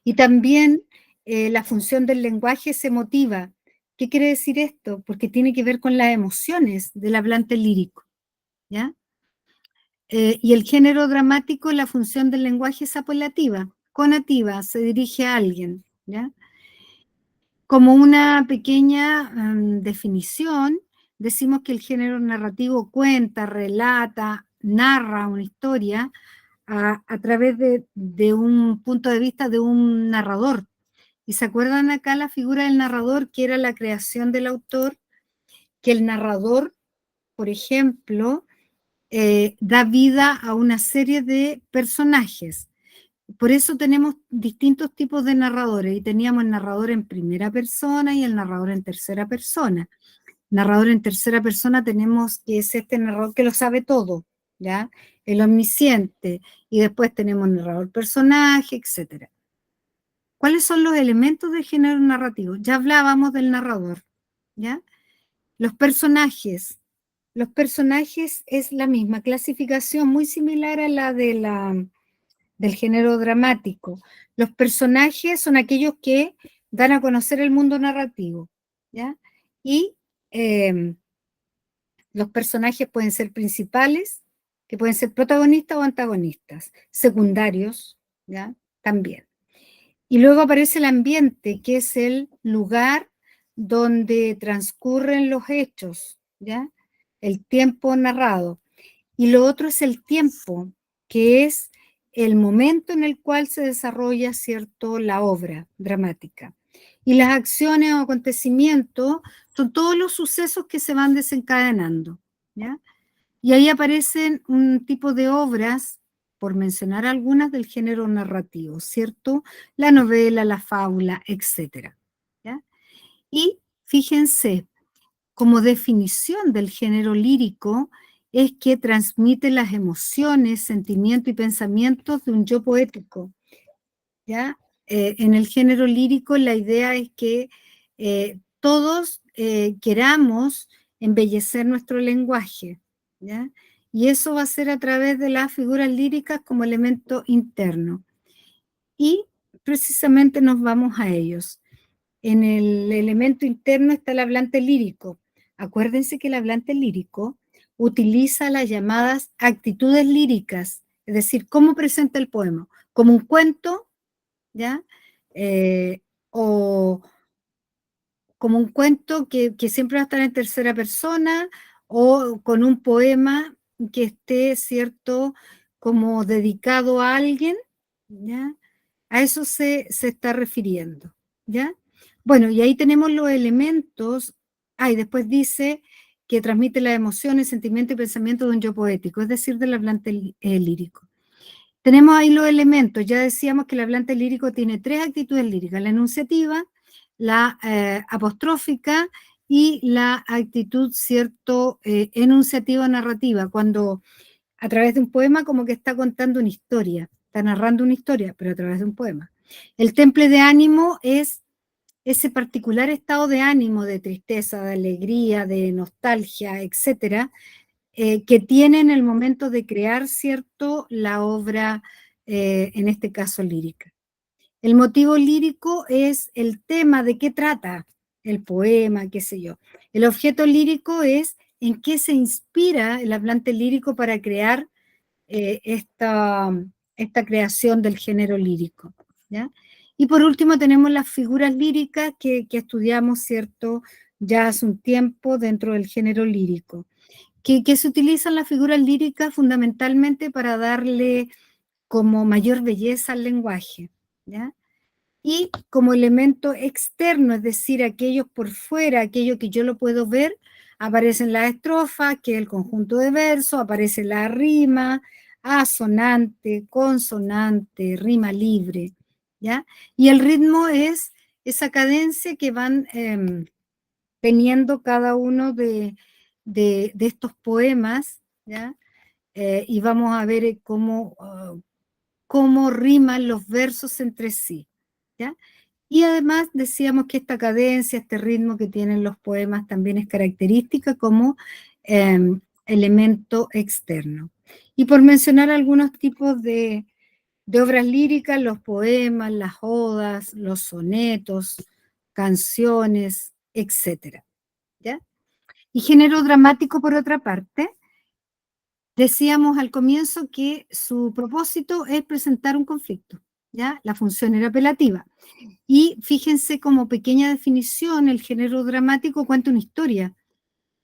Y también la función del lenguaje es emotiva. ¿Qué quiere decir esto? Porque tiene que ver con las emociones del hablante lírico, ¿ya? Y el género dramático, la función del lenguaje es apelativa, conativa, se dirige a alguien, ¿ya? Como una pequeña definición, decimos que el género narrativo cuenta, relata, narra una historia a través de un punto de vista de un narrador. ¿Y se acuerdan acá la figura del narrador, que era la creación del autor? Que el narrador, por ejemplo, da vida a una serie de personajes. Por eso tenemos distintos tipos de narradores, y teníamos el narrador en primera persona y el narrador en tercera persona. Narrador en tercera persona tenemos que es este narrador que lo sabe todo, ¿ya? El omnisciente, y después tenemos narrador personaje, etc. ¿Cuáles son los elementos del género narrativo? Ya hablábamos del narrador, ¿ya? Los personajes. Los personajes es la misma clasificación, muy similar a la del género dramático. Los personajes son aquellos que dan a conocer el mundo narrativo, ¿ya? Y los personajes pueden ser principales, que pueden ser protagonistas o antagonistas, secundarios, ¿ya? También. Y luego aparece el ambiente, que es el lugar donde transcurren los hechos, ¿ya? El tiempo narrado. Y lo otro es el tiempo, que es el momento en el cual se desarrolla, ¿cierto?, la obra dramática. Y las acciones o acontecimientos son todos los sucesos que se van desencadenando, ¿ya? Y ahí aparecen un tipo de obras, por mencionar algunas, del género narrativo, ¿cierto? La novela, la fábula, etc. ¿Ya? Y fíjense, como definición del género lírico, es que transmite las emociones, sentimientos y pensamientos de un yo poético, ¿ya? En el género lírico la idea es que todos queramos embellecer nuestro lenguaje, ¿ya? Y eso va a ser a través de las figuras líricas como elemento interno. Y precisamente nos vamos a ellos. En el elemento interno está el hablante lírico. Acuérdense que el hablante lírico utiliza las llamadas actitudes líricas, es decir, cómo presenta el poema, como un cuento, ¿ya? O como un cuento que siempre va a estar en tercera persona, o con un poema que esté, ¿cierto?, como dedicado a alguien, ¿ya? A eso se está refiriendo, ¿ya? Bueno, y ahí tenemos los elementos. Y después dice que transmite las emociones, sentimientos y pensamientos de un yo poético, es decir, del hablante lírico. Tenemos ahí los elementos. Ya decíamos que el hablante lírico tiene tres actitudes líricas: la enunciativa, la apostrófica y la actitud, ¿cierto?, enunciativa narrativa, cuando a través de un poema como que está contando una historia, está narrando una historia, pero a través de un poema. El temple de ánimo es ese particular estado de ánimo, de tristeza, de alegría, de nostalgia, etcétera, que tiene en el momento de crear, ¿cierto?, la obra, en este caso lírica. El motivo lírico es el tema de qué trata el poema, qué sé yo. El objeto lírico es en qué se inspira el hablante lírico para crear esta creación del género lírico, ¿ya? Y por último tenemos las figuras líricas que estudiamos, ¿cierto?, ya hace un tiempo dentro del género lírico, que se utilizan las figuras líricas fundamentalmente para darle como mayor belleza al lenguaje, ¿ya? Y como elemento externo, es decir, aquello por fuera, aquello que yo lo puedo ver, aparecen las estrofas, que es el conjunto de versos, aparece la rima, asonante, consonante, rima libre, ¿ya? Y el ritmo es esa cadencia que van teniendo cada uno de estos poemas, ¿ya? Y vamos a ver cómo riman los versos entre sí, ¿ya? Y además decíamos que esta cadencia, este ritmo que tienen los poemas también es característica como eh, elemento externo. Y por mencionar algunos tipos de obras líricas, los poemas, las odas, los sonetos, canciones, etcétera, ¿ya? Y género dramático, por otra parte, decíamos al comienzo que su propósito es presentar un conflicto, ¿ya? La función era apelativa. Y fíjense como pequeña definición, el género dramático cuenta una historia,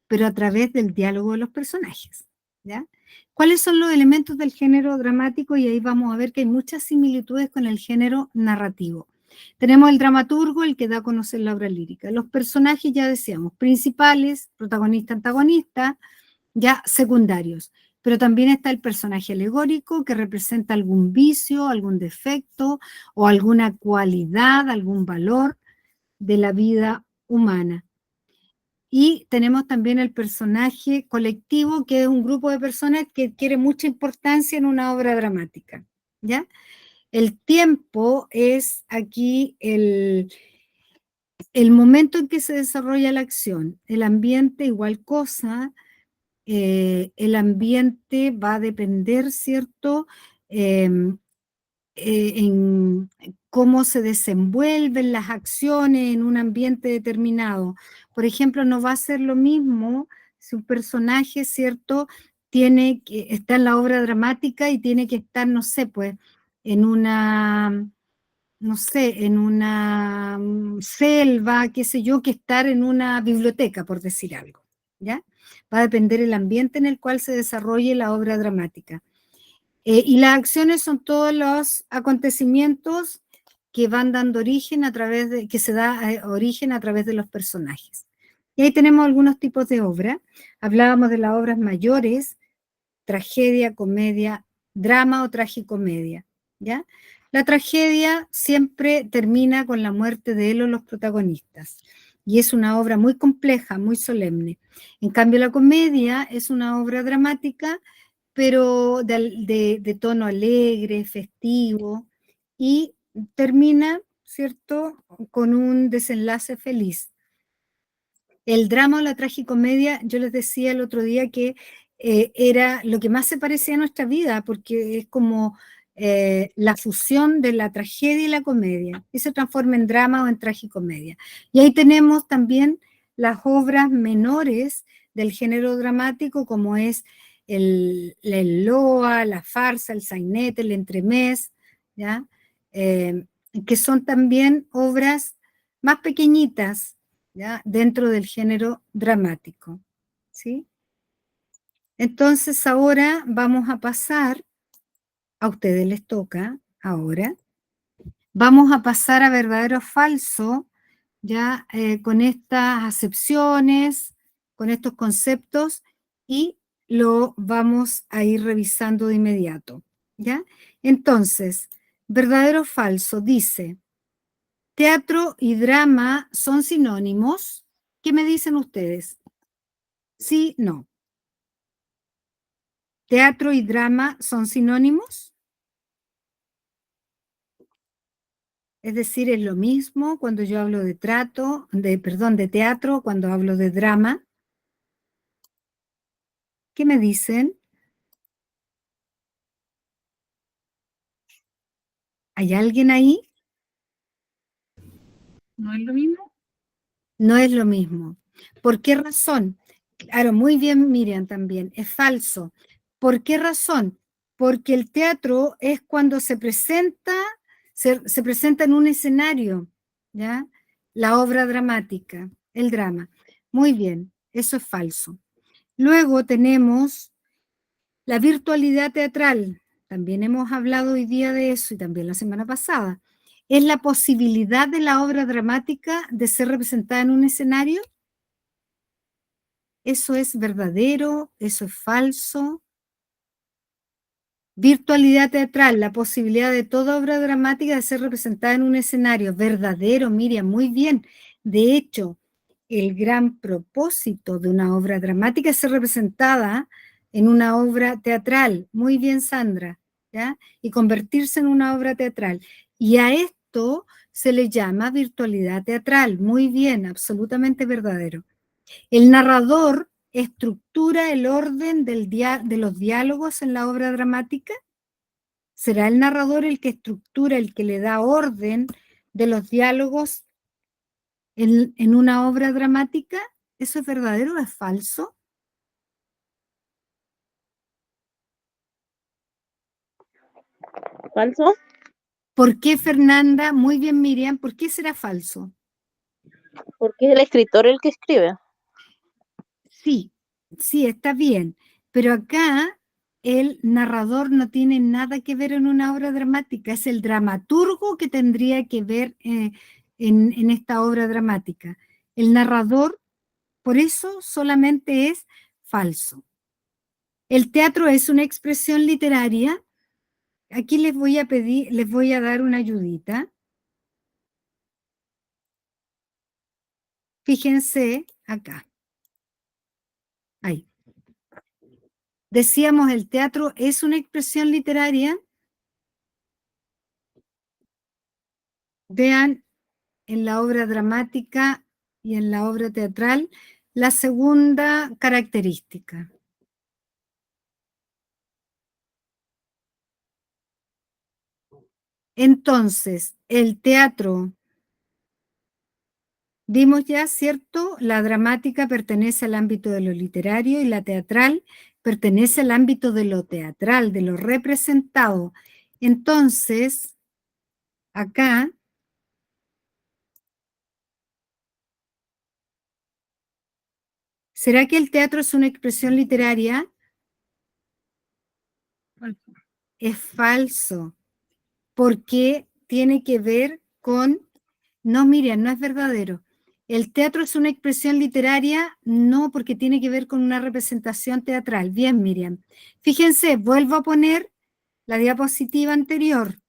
pero a través del diálogo de los personajes, ¿ya? ¿Cuáles son los elementos del género dramático? Y ahí vamos a ver que hay muchas similitudes con el género narrativo. Tenemos el dramaturgo, el que da a conocer la obra lírica. Los personajes, ya decíamos, principales, protagonista, antagonista, ya secundarios. Pero también está el personaje alegórico que representa algún vicio, algún defecto o alguna cualidad, algún valor de la vida humana. Y tenemos también el personaje colectivo, que es un grupo de personas que adquiere mucha importancia en una obra dramática, ¿ya? El tiempo es aquí el momento en que se desarrolla la acción. El ambiente, igual cosa, el ambiente va a depender, ¿cierto? Em, en cómo se desenvuelven las acciones en un ambiente determinado. Por ejemplo, no va a ser lo mismo si un personaje, ¿cierto?, está en la obra dramática y tiene que estar, no sé, pues, en una, no sé, en una selva, qué sé yo, que estar en una biblioteca, por decir algo, ¿ya? Va a depender el ambiente en el cual se desarrolle la obra dramática. Y las acciones son todos los acontecimientos que van dando origen que se da origen a través de los personajes. Y ahí tenemos algunos tipos de obras. Hablábamos de las obras mayores, tragedia, comedia, drama o tragicomedia, ¿ya? La tragedia siempre termina con la muerte de él o los protagonistas. Y es una obra muy compleja, muy solemne. En cambio, la comedia es una obra dramática pero de tono alegre, festivo, y termina, ¿cierto?, con un desenlace feliz. El drama o la tragicomedia, yo les decía el otro día que era lo que más se parecía a nuestra vida, porque es como la fusión de la tragedia y la comedia, y se transforma en drama o en tragicomedia. Y ahí tenemos también las obras menores del género dramático, como es el loa, la farsa, el sainete, el entremés, ¿ya? Eh, que son también obras más pequeñitas, ¿ya?, dentro del género dramático, ¿sí? Entonces ahora vamos a pasar, a ustedes les toca ahora, vamos a pasar a verdadero o falso, ya con estas acepciones, con estos conceptos, y lo vamos a ir revisando de inmediato, ¿ya? Entonces, verdadero o falso dice, teatro y drama son sinónimos. ¿Qué me dicen ustedes? Sí, no. ¿Teatro y drama son sinónimos? Es decir, es lo mismo cuando yo hablo perdón, de teatro, cuando hablo de drama. ¿Qué me dicen? ¿Hay alguien ahí? ¿No es lo mismo? No es lo mismo. ¿Por qué razón? Claro, muy bien, Miriam, también. Es falso. ¿Por qué razón? Porque el teatro es cuando se presenta, se presenta en un escenario, ¿ya? La obra dramática, el drama. Muy bien, eso es falso. Luego tenemos la virtualidad teatral. También hemos hablado hoy día de eso y también la semana pasada. ¿Es la posibilidad de la obra dramática de ser representada en un escenario? ¿Eso es verdadero? ¿Eso es falso? Virtualidad teatral, la posibilidad de toda obra dramática de ser representada en un escenario. Verdadero, Miriam, muy bien. De hecho, el gran propósito de una obra dramática es ser representada en una obra teatral. Muy bien, Sandra, ¿ya? Y convertirse en una obra teatral. Y a esto se le llama virtualidad teatral. Muy bien, absolutamente verdadero. El narrador estructura el orden de los diálogos en la obra dramática. ¿Será el narrador el que estructura, el que le da orden de los diálogos en una obra dramática? ¿Eso es verdadero o es falso? ¿Falso? ¿Por qué, Fernanda? Muy bien, Miriam. ¿Por qué será falso? Porque es el escritor el que escribe. Sí, sí, está bien. Pero acá el narrador no tiene nada que ver en una obra dramática. Es el dramaturgo que tendría que ver en esta obra dramática. El narrador, por eso, solamente es falso. El teatro es una expresión literaria. Aquí les voy a pedir, les voy a dar una ayudita. Fíjense acá. Ahí. Decíamos, el teatro es una expresión literaria. Vean en la obra dramática y en la obra teatral la segunda característica. Entonces, el teatro, vimos ya, ¿cierto? La dramática pertenece al ámbito de lo literario y la teatral pertenece al ámbito de lo teatral, de lo representado. Entonces, acá, ¿será que el teatro es una expresión literaria? Falso. Es falso, porque tiene que ver con... No, Miriam, no es verdadero. El teatro es una expresión literaria, no, porque tiene que ver con una representación teatral. Bien, Miriam. Fíjense, vuelvo a poner la diapositiva anterior.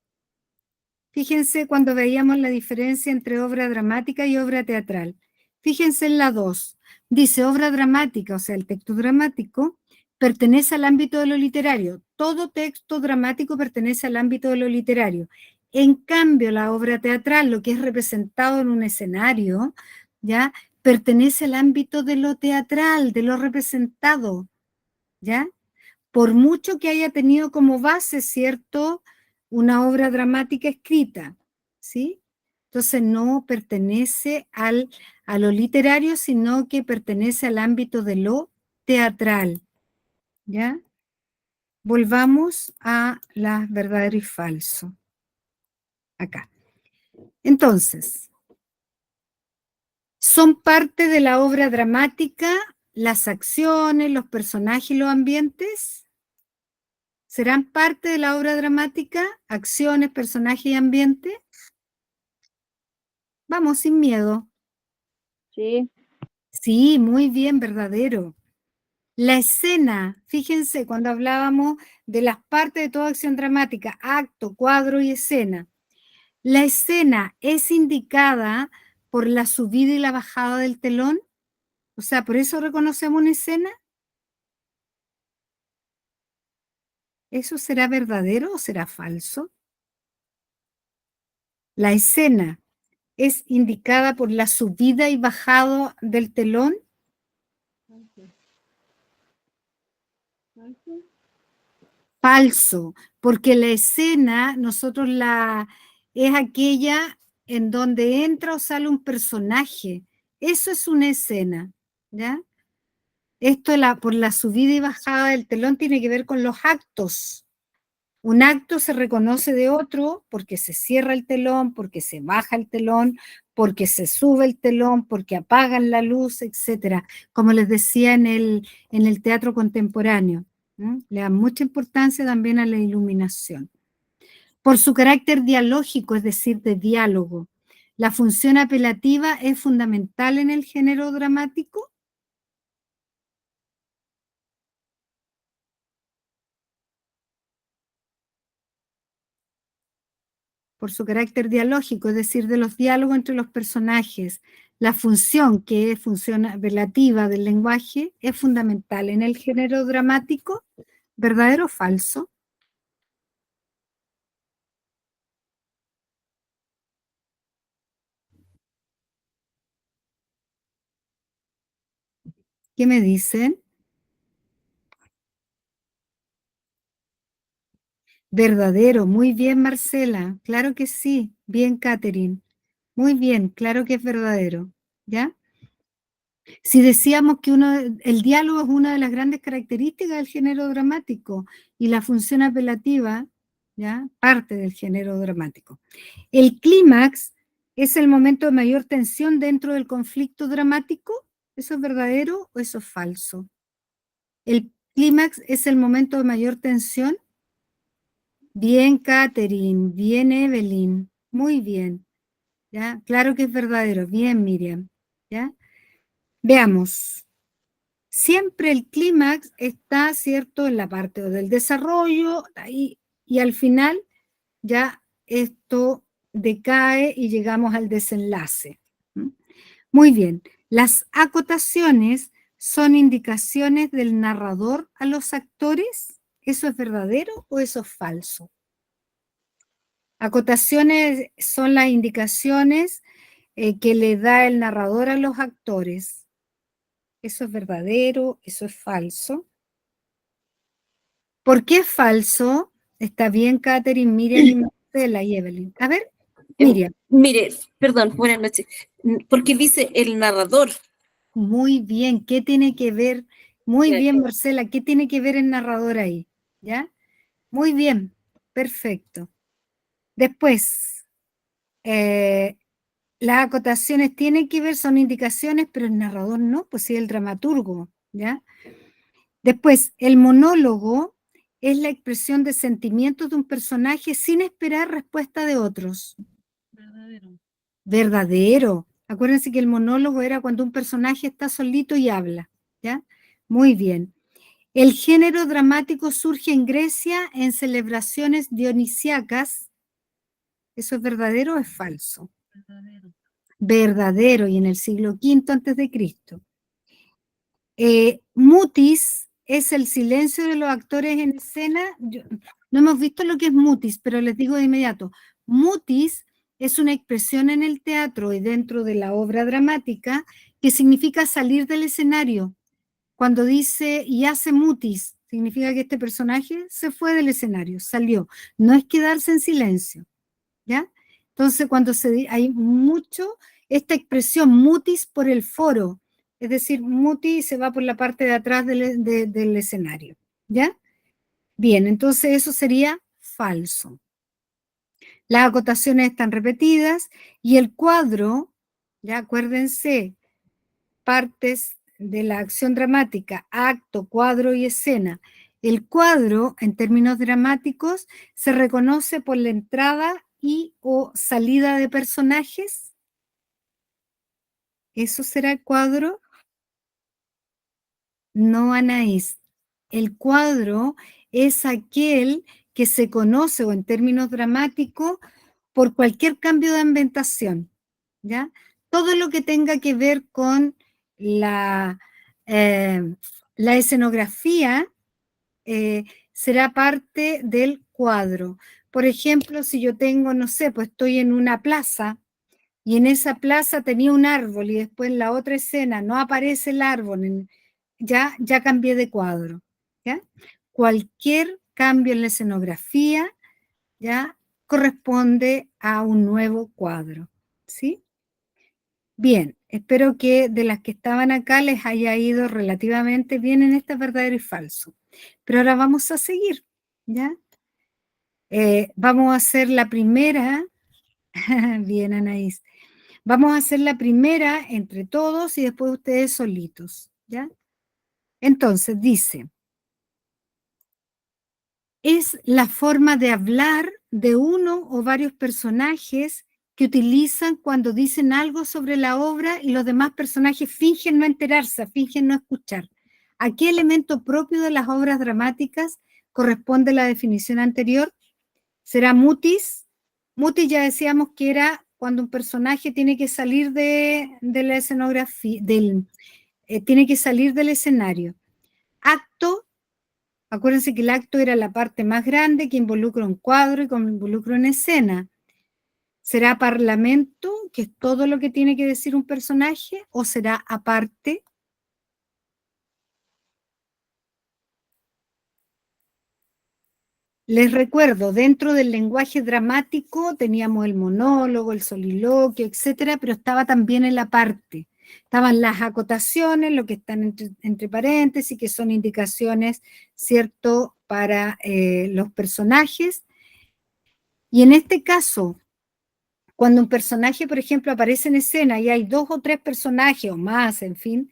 Fíjense cuando veíamos la diferencia entre obra dramática y obra teatral. Fíjense en la 2. Dice obra dramática, o sea, el texto dramático, pertenece al ámbito de lo literario. Todo texto dramático pertenece al ámbito de lo literario. En cambio, la obra teatral, lo que es representado en un escenario, ¿ya? Pertenece al ámbito de lo teatral, de lo representado, ¿ya? Por mucho que haya tenido como base, ¿cierto?, una obra dramática escrita, ¿sí? Entonces no pertenece a lo literario, sino que pertenece al ámbito de lo teatral, ¿ya? Volvamos a la verdadero y falso. Acá. Entonces, ¿son parte de la obra dramática las acciones, los personajes y los ambientes? ¿Serán parte de la obra dramática, acciones, personajes y ambiente? Vamos, sin miedo. Sí. Sí, muy bien, verdadero. La escena, fíjense, cuando hablábamos de las partes de toda acción dramática, acto, cuadro y escena, la escena es indicada por la subida y la bajada del telón, o sea, por eso reconocemos una escena. ¿Eso será verdadero o será falso? La escena es indicada por la subida y bajada del telón. Falso. Falso, porque la escena nosotros es aquella en donde entra o sale un personaje. Eso es una escena, ¿ya? Esto por la subida y bajada del telón tiene que ver con los actos. Un acto se reconoce de otro porque se cierra el telón, porque se baja el telón, porque se sube el telón, porque apagan la luz, etcétera. Como les decía en el teatro contemporáneo, ¿no? Le dan mucha importancia también a la iluminación. Por su carácter dialógico, es decir, de diálogo, ¿la función apelativa es fundamental en el género dramático? Por su carácter dialógico, es decir, de los diálogos entre los personajes, la función que es función apelativa del lenguaje es fundamental en el género dramático, ¿verdadero o falso? ¿Qué me dicen? Verdadero, muy bien, Marcela, claro que sí, bien, Catherine, muy bien, claro que es verdadero, ¿ya? Si decíamos que el diálogo es una de las grandes características del género dramático y la función apelativa, ¿ya? Parte del género dramático. El clímax es el momento de mayor tensión dentro del conflicto dramático. ¿Eso es verdadero o eso es falso? El clímax es el momento de mayor tensión. Bien, Catherine, bien, Evelyn, muy bien, ¿ya? Claro que es verdadero, bien, Miriam, ¿ya? Veamos. Siempre el clímax está, ¿cierto?, en la parte del desarrollo y al final ya esto decae y llegamos al desenlace. ¿Mm? Muy bien, las acotaciones son indicaciones del narrador a los actores. ¿Eso es verdadero o eso es falso? Acotaciones son las indicaciones que le da el narrador a los actores. ¿Eso es verdadero? ¿Eso es falso? ¿Por qué es falso? Está bien, Catherine, Miriam y Marcela y Evelyn. A ver, Miriam. Mire, perdón, buenas noches. Porque dice el narrador. Muy bien, ¿qué tiene que ver? Muy Ya, bien, Marcela, ¿qué tiene que ver el narrador ahí? ¿Ya? Muy bien, perfecto. Después, las acotaciones tienen que ver, son indicaciones, pero el narrador no, pues sí, el dramaturgo, ¿ya? Después, el monólogo es la expresión de sentimientos de un personaje sin esperar respuesta de otros. verdadero. Verdadero. Acuérdense que el monólogo era cuando un personaje está solito y habla, ¿ya? Muy bien. El género dramático surge en Grecia en celebraciones dionisíacas. ¿Eso es verdadero o es falso? Verdadero. Verdadero, y en el siglo V antes de Cristo. Mutis es el silencio de los actores en escena. No hemos visto lo que es mutis, pero les digo de inmediato. Mutis es una expresión en el teatro y dentro de la obra dramática que significa salir del escenario. Cuando dice y hace mutis, significa que este personaje se fue del escenario, salió. No es quedarse en silencio, ¿ya? Entonces, cuando hay mucho esta expresión mutis por el foro, es decir, mutis se va por la parte de atrás del escenario, ¿ya? Bien, entonces eso sería falso. Las acotaciones están repetidas y el cuadro, ya acuérdense, partes de la acción dramática, acto, cuadro y escena. El cuadro, en términos dramáticos, se reconoce por la entrada y o salida de personajes. ¿Eso será el cuadro? No, Anaís. El cuadro es aquel que se conoce, o en términos dramáticos, por cualquier cambio de ambientación, ¿ya? Todo lo que tenga que ver con eh, la escenografía será parte del cuadro. Por ejemplo, si yo tengo, no sé, pues estoy en una plaza y en esa plaza tenía un árbol y después en la otra escena no aparece el árbol, ya cambié de cuadro, ¿ya? Cualquier cambio en la escenografía ya corresponde a un nuevo cuadro. ¿Sí? Bien, espero que de las que estaban acá les haya ido relativamente bien en este verdadero y falso. Pero ahora vamos a seguir, ¿ya? Vamos a hacer la primera. Bien, Anaís. Vamos a hacer la primera entre todos y después ustedes solitos, ¿ya? Entonces, dice, es la forma de hablar de uno o varios personajes que utilizan cuando dicen algo sobre la obra y los demás personajes fingen no enterarse, fingen no escuchar. ¿A qué elemento propio de las obras dramáticas corresponde la definición anterior? ¿Será mutis? Mutis ya decíamos que era cuando un personaje tiene que salir de la escenografía, tiene que salir del escenario. Acto, acuérdense que el acto era la parte más grande que involucra un cuadro y que involucra una escena. ¿Será parlamento, que es todo lo que tiene que decir un personaje, o será aparte? Les recuerdo, dentro del lenguaje dramático teníamos el monólogo, el soliloquio, etcétera, pero estaba también en la parte. Estaban las acotaciones, lo que están entre paréntesis, que son indicaciones, ¿cierto?, para los personajes. Y en este caso, cuando un personaje, por ejemplo, aparece en escena y hay 2 o 3 personajes o más, en fin,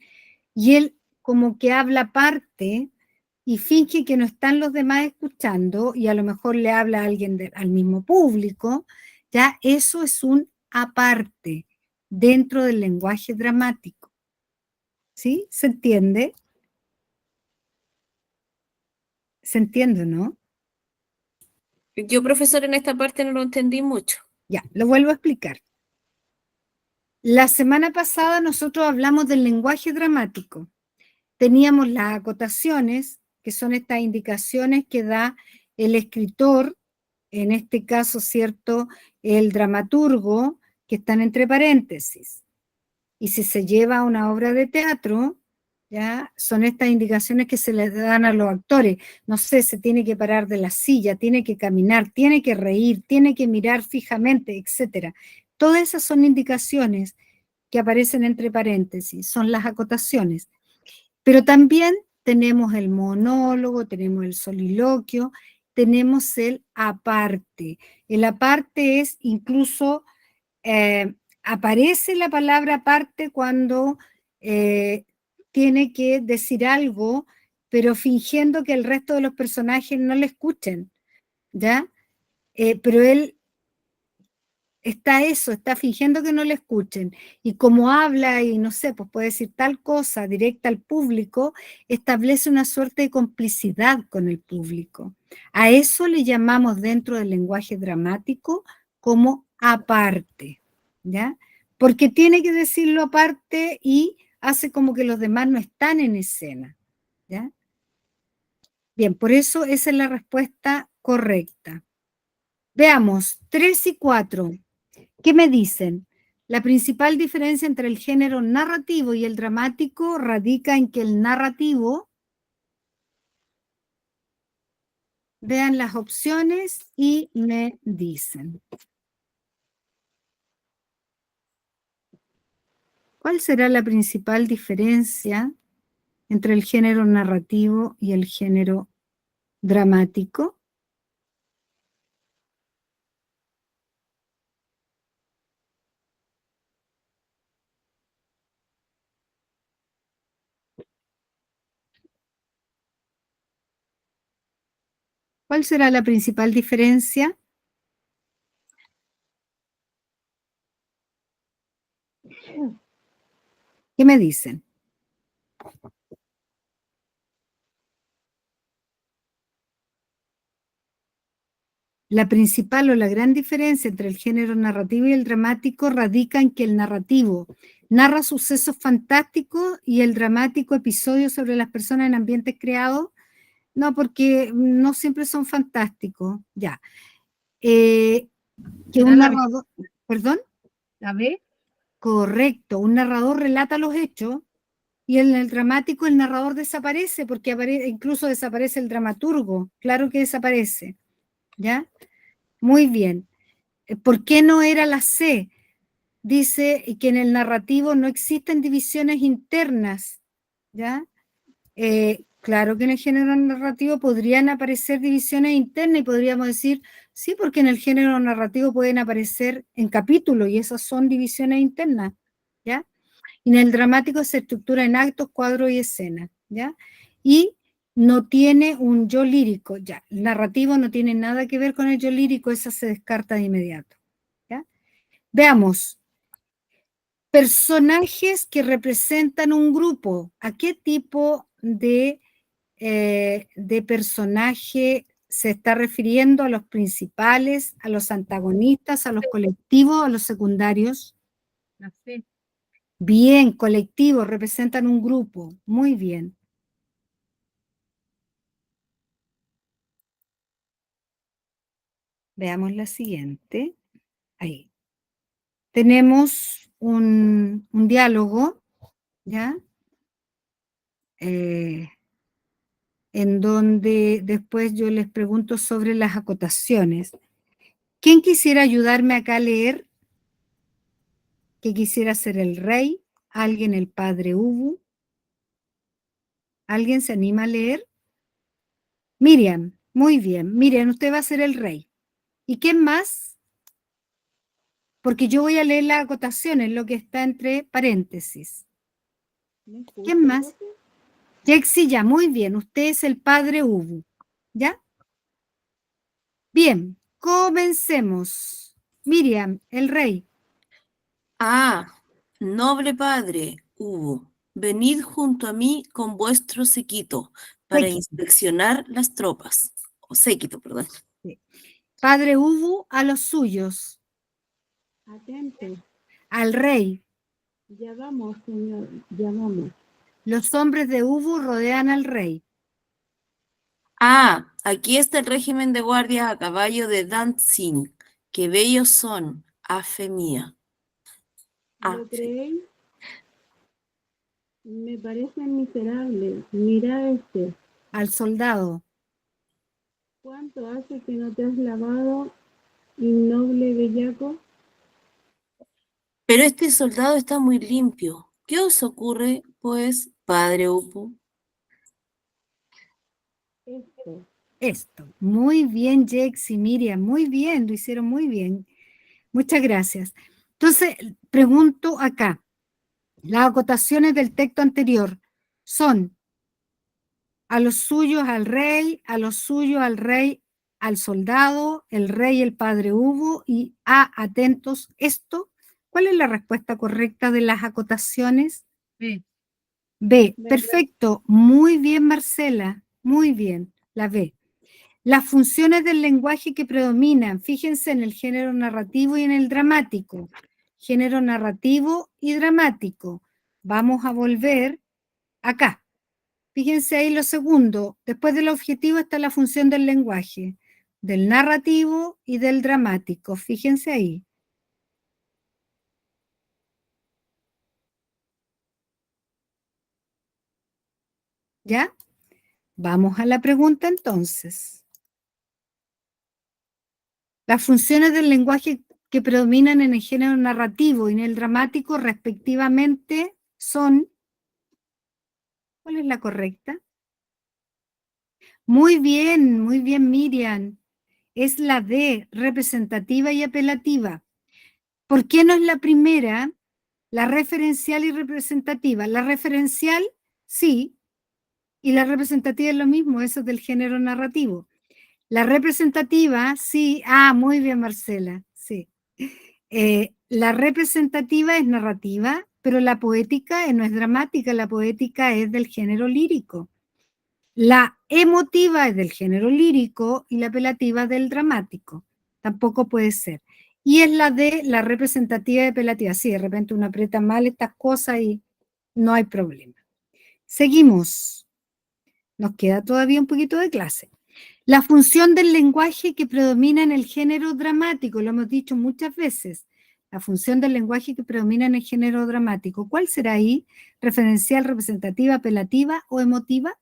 y él como que habla aparte y finge que no están los demás escuchando y a lo mejor le habla a alguien al mismo público, ya eso es un aparte dentro del lenguaje dramático. ¿Sí? ¿Se entiende? ¿Se entiende, no? Yo, profesor, en esta parte no lo entendí mucho. Ya, lo vuelvo a explicar. La semana pasada nosotros hablamos del lenguaje dramático. Teníamos las acotaciones, que son estas indicaciones que da el escritor, en este caso, ¿cierto?, el dramaturgo, que están entre paréntesis. Y si se lleva a una obra de teatro, ¿ya?, son estas indicaciones que se les dan a los actores. No sé, se tiene que parar de la silla, tiene que caminar, tiene que reír, tiene que mirar fijamente, etc. Todas esas son indicaciones que aparecen entre paréntesis, son las acotaciones. Pero también tenemos el monólogo, tenemos el soliloquio, tenemos el aparte. El aparte es incluso, aparece la palabra aparte cuando tiene que decir algo, pero fingiendo que el resto de los personajes no le escuchen, ¿ya? Pero él está fingiendo que no le escuchen. Y como habla y no sé, pues puede decir tal cosa directa al público, establece una suerte de complicidad con el público. A eso le llamamos dentro del lenguaje dramático como aparte, ¿ya? Porque tiene que decirlo aparte y hace como que los demás no están en escena, ¿ya? Bien, por eso esa es la respuesta correcta. Veamos, 3 y 4. ¿Qué me dicen? La principal diferencia entre el género narrativo y el dramático radica en que el narrativo, vean las opciones y me dicen. ¿Cuál será la principal diferencia entre el género narrativo y el género dramático? ¿Cuál será la principal diferencia? ¿Qué me dicen? La principal o la gran diferencia entre el género narrativo y el dramático radica en que el narrativo narra sucesos fantásticos y el dramático episodios sobre las personas en ambientes creados. No, porque no siempre son fantásticos. Ya. Que un narrador, ¿perdón? ¿La B? Correcto, un narrador relata los hechos y en el dramático el narrador desaparece porque incluso desaparece el dramaturgo. Claro que desaparece. ¿Ya? Muy bien. ¿Por qué no era la C? dice que en el narrativo no existen divisiones internas, ¿ya? Claro que en el género narrativo podrían aparecer divisiones internas y podríamos decir, sí, porque en el género narrativo pueden aparecer en capítulos y esas son divisiones internas, ¿ya? Y en el dramático se estructura en actos, cuadros y escenas, ¿ya? Y no tiene un yo lírico, ya. El narrativo no tiene nada que ver con el yo lírico, esa se descarta de inmediato, ¿ya? Veamos. Personajes que representan un grupo. ¿A qué tipo de personaje se está refiriendo? ¿A los principales, a los antagonistas, a los colectivos, a los secundarios? La fe. Bien, colectivos, representan un grupo. Muy bien. Veamos la siguiente. Ahí. Tenemos un diálogo, ¿ya? En donde después yo les pregunto sobre las acotaciones. ¿Quién quisiera ayudarme acá a leer? ¿Qué quisiera ser el rey? ¿Alguien el padre Ubu? ¿Alguien se anima a leer? Miriam, muy bien. Miriam, usted va a ser el rey. ¿Y quién más? Porque yo voy a leer las acotaciones, lo que está entre paréntesis. ¿Quién más? Jexi, ya, muy bien. Usted es el padre Ubu. ¿Ya? Bien, comencemos. Miriam, el rey. Ah, noble padre, Hugo, venid junto a mí con vuestro séquito para Séquito. inspeccionar las tropas. O séquito, perdón. Sí. Padre Ubu a los suyos. Atento. Al rey. Ya vamos, señor. Ya vamos. Los hombres de Ubu rodean al rey. Ah, aquí está el régimen de guardias a caballo de Danzig. Qué bellos son, a fe mía. ¿Lo A fe. creéis? Me parecen miserables. Mira este. Al soldado. ¿Cuánto hace que no te has lavado, innoble bellaco? Pero este soldado está muy limpio. ¿Qué os ocurre, pues, padre Upu? Esto. Esto. Muy bien, Jex y Miriam. Muy bien, lo hicieron muy bien. Muchas gracias. Entonces, pregunto acá. Las acotaciones del texto anterior son a los suyos al rey, a los suyos al rey, al soldado, el rey, el padre Hugo y a atentos esto. ¿Cuál es la respuesta correcta de las acotaciones? Sí. B. ¿Verdad? Perfecto. Muy bien, Marcela. Muy bien. La B. Las funciones del lenguaje que predominan, fíjense en el género narrativo y en el dramático. Género narrativo y dramático. Vamos a volver acá. Fíjense ahí lo segundo. Después del objetivo está la función del lenguaje, del narrativo y del dramático. Fíjense ahí. ¿Ya? Vamos a la pregunta entonces. Las funciones del lenguaje que predominan en el género narrativo y en el dramático respectivamente son... ¿Cuál es la correcta? muy bien, Miriam. Es la D, representativa y apelativa. ¿Por qué no es la primera? La referencial y representativa. La referencial, sí, y la representativa es lo mismo, eso es del género narrativo. La representativa, sí, muy bien, Marcela, sí. La representativa es narrativa, pero la poética no es dramática, la poética es del género lírico. La emotiva es del género lírico y la apelativa del dramático. Tampoco puede ser. Y es la de la representativa y apelativa. Sí, de repente uno aprieta mal estas cosas y no hay problema. Seguimos. Nos queda todavía un poquito de clase. La función del lenguaje que predomina en el género dramático, lo hemos dicho muchas veces. La función del lenguaje que predomina en el género dramático. ¿Cuál será ahí? ¿Referencial, representativa, apelativa o emotiva?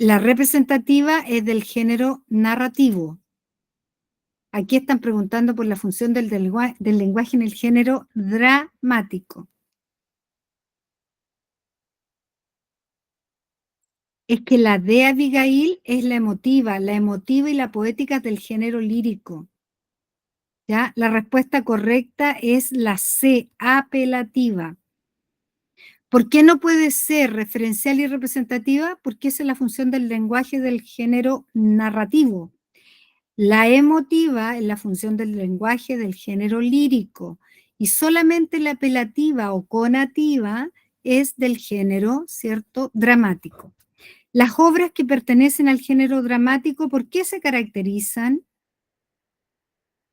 La representativa es del género narrativo. Aquí están preguntando por la función del lenguaje en el género dramático. Es que la de Abigail es la emotiva y la poética del género lírico. ¿Ya? La respuesta correcta es la C, apelativa. ¿Por qué no puede ser referencial y representativa? Porque esa es la función del lenguaje del género narrativo. La emotiva es la función del lenguaje del género lírico y solamente la apelativa o conativa es del género, ¿cierto?, dramático. Las obras que pertenecen al género dramático, ¿por qué se caracterizan?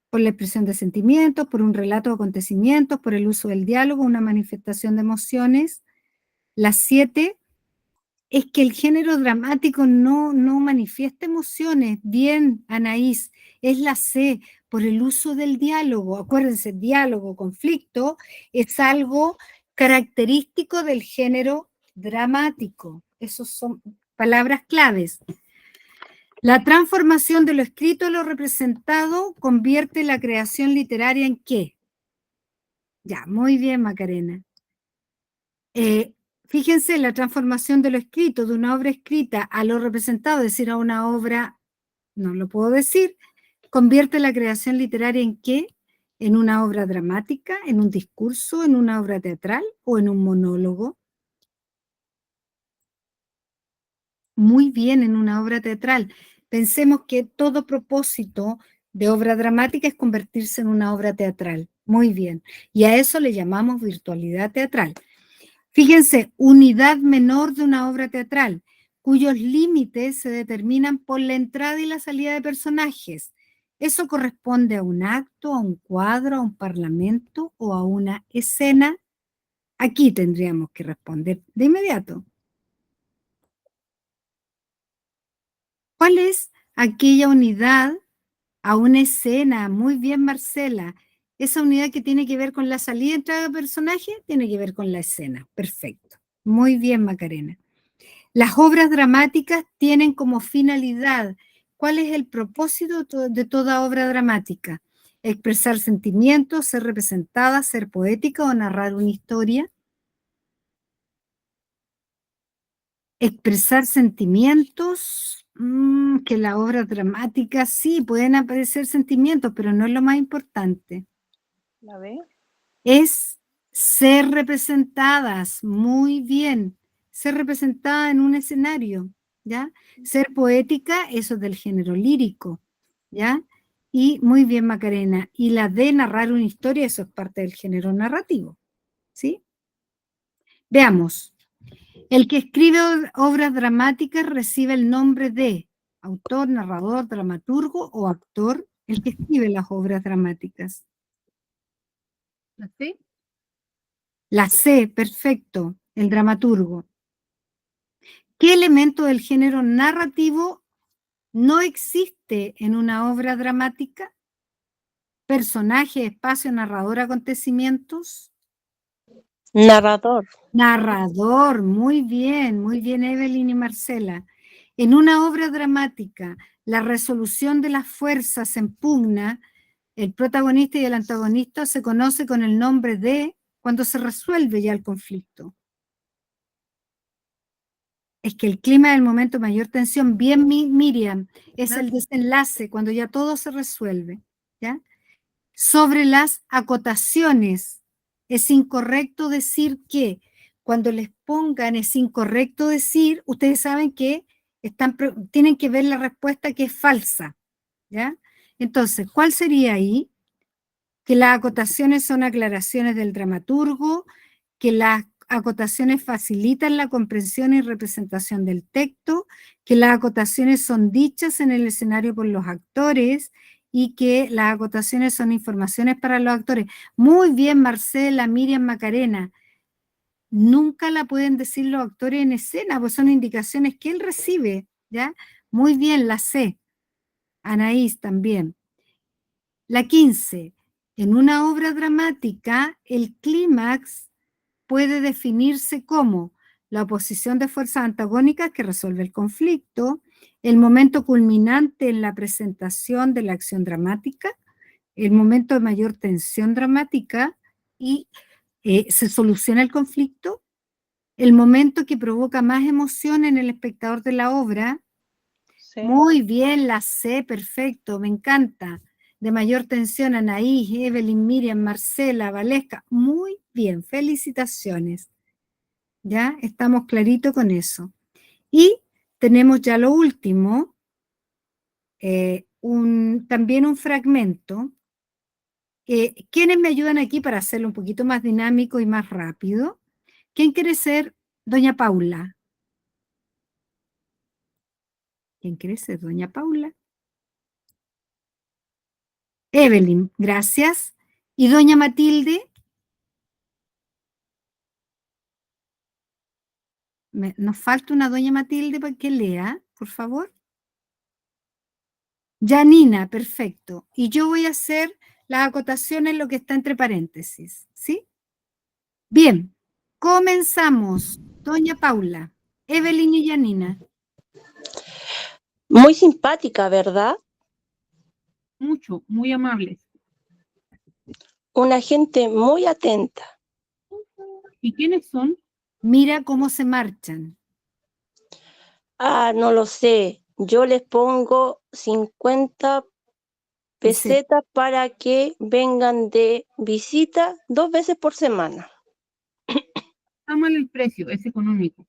Por la expresión de sentimientos, por un relato de acontecimientos, por el uso del diálogo, una manifestación de emociones. Las 7 es que el género dramático no manifiesta emociones. Bien, Anaís, es la C, por el uso del diálogo. Acuérdense, diálogo, conflicto, es algo característico del género dramático. Esas son palabras claves. La transformación de lo escrito a lo representado convierte la creación literaria ¿en qué? Ya, muy bien, Macarena. Fíjense, la transformación de lo escrito, de una obra escrita a lo representado, es decir, a una obra, no lo puedo decir, convierte la creación literaria ¿en qué? ¿En una obra dramática, en un discurso, en una obra teatral o en un monólogo? Muy bien, en una obra teatral. Pensemos que todo propósito de obra dramática es convertirse en una obra teatral. Muy bien. Y a eso le llamamos virtualidad teatral. Fíjense, unidad menor de una obra teatral, cuyos límites se determinan por la entrada y la salida de personajes. ¿Eso corresponde a un acto, a un cuadro, a un parlamento o a una escena? Aquí tendríamos que responder de inmediato. ¿Cuál es aquella unidad a una escena? Muy bien, Marcela. Esa unidad que tiene que ver con la salida y entrada de personaje tiene que ver con la escena. Perfecto. Muy bien, Macarena. Las obras dramáticas tienen como finalidad, ¿cuál es el propósito de toda obra dramática? Expresar sentimientos, ser representada, ser poética o narrar una historia. Expresar sentimientos, que la obra dramática sí, pueden aparecer sentimientos, pero no es lo más importante. ¿La ve? Es ser representadas, muy bien, ser representada en un escenario, ¿ya? Ser poética, eso es del género lírico, ¿ya? Y muy bien, Macarena, y la de narrar una historia, eso es parte del género narrativo, ¿sí? Veamos. El que escribe obras dramáticas recibe el nombre de autor, narrador, dramaturgo o actor, el que escribe las obras dramáticas. ¿Sí? La C, perfecto, el dramaturgo. ¿Qué elemento del género narrativo no existe en una obra dramática? Personaje, espacio, narrador, acontecimientos. Narrador. Narrador, muy bien, Evelyn y Marcela. En una obra dramática, la resolución de las fuerzas en pugna, el protagonista y el antagonista se conoce con el nombre de cuando se resuelve ya el conflicto. Es que el clima del momento de mayor tensión, bien Miriam, es el desenlace, cuando ya todo se resuelve, ¿ya? Sobre las acotaciones, es incorrecto decir que, cuando les pongan es incorrecto decir, ustedes saben que tienen que ver la respuesta que es falsa, ¿ya? Entonces, ¿cuál sería ahí? Que las acotaciones son aclaraciones del dramaturgo, que las acotaciones facilitan la comprensión y representación del texto, que las acotaciones son dichas en el escenario por los actores y que las acotaciones son informaciones para los actores. Muy bien, Marcela, Miriam, Macarena. Nunca la pueden decir los actores en escena, pues son indicaciones que él recibe, ¿ya? Muy bien, la C. Anaís también. La 15. En una obra dramática, el clímax puede definirse como la oposición de fuerzas antagónicas que resuelve el conflicto, el momento culminante en la presentación de la acción dramática, el momento de mayor tensión dramática y se soluciona el conflicto, el momento que provoca más emoción en el espectador de la obra. Sí. Muy bien, la C, perfecto, me encanta. De mayor tensión, Anaís, Evelyn, Miriam, Marcela, Valesca. Muy bien, felicitaciones. ¿Ya? Estamos claritos con eso. Y tenemos ya lo último, también un fragmento. ¿Quiénes me ayudan aquí para hacerlo un poquito más dinámico y más rápido? ¿Quién quiere ser doña Paula? ¿Quién quiere ser doña Paula? Evelyn, gracias. ¿Y doña Matilde? Nos falta una doña Matilde para que lea, por favor. Janina, perfecto. Y yo voy a hacer las acotaciones, lo que está entre paréntesis, ¿sí? Bien, comenzamos. Doña Paula, Evelyn y Janina. Muy simpática, ¿verdad? Mucho, muy amables. Una gente muy atenta. ¿Y quiénes son? Mira cómo se marchan. Ah, no lo sé. Yo les pongo 50 pesetas para que vengan de visita 2 veces por semana. Está mal el precio, es económico.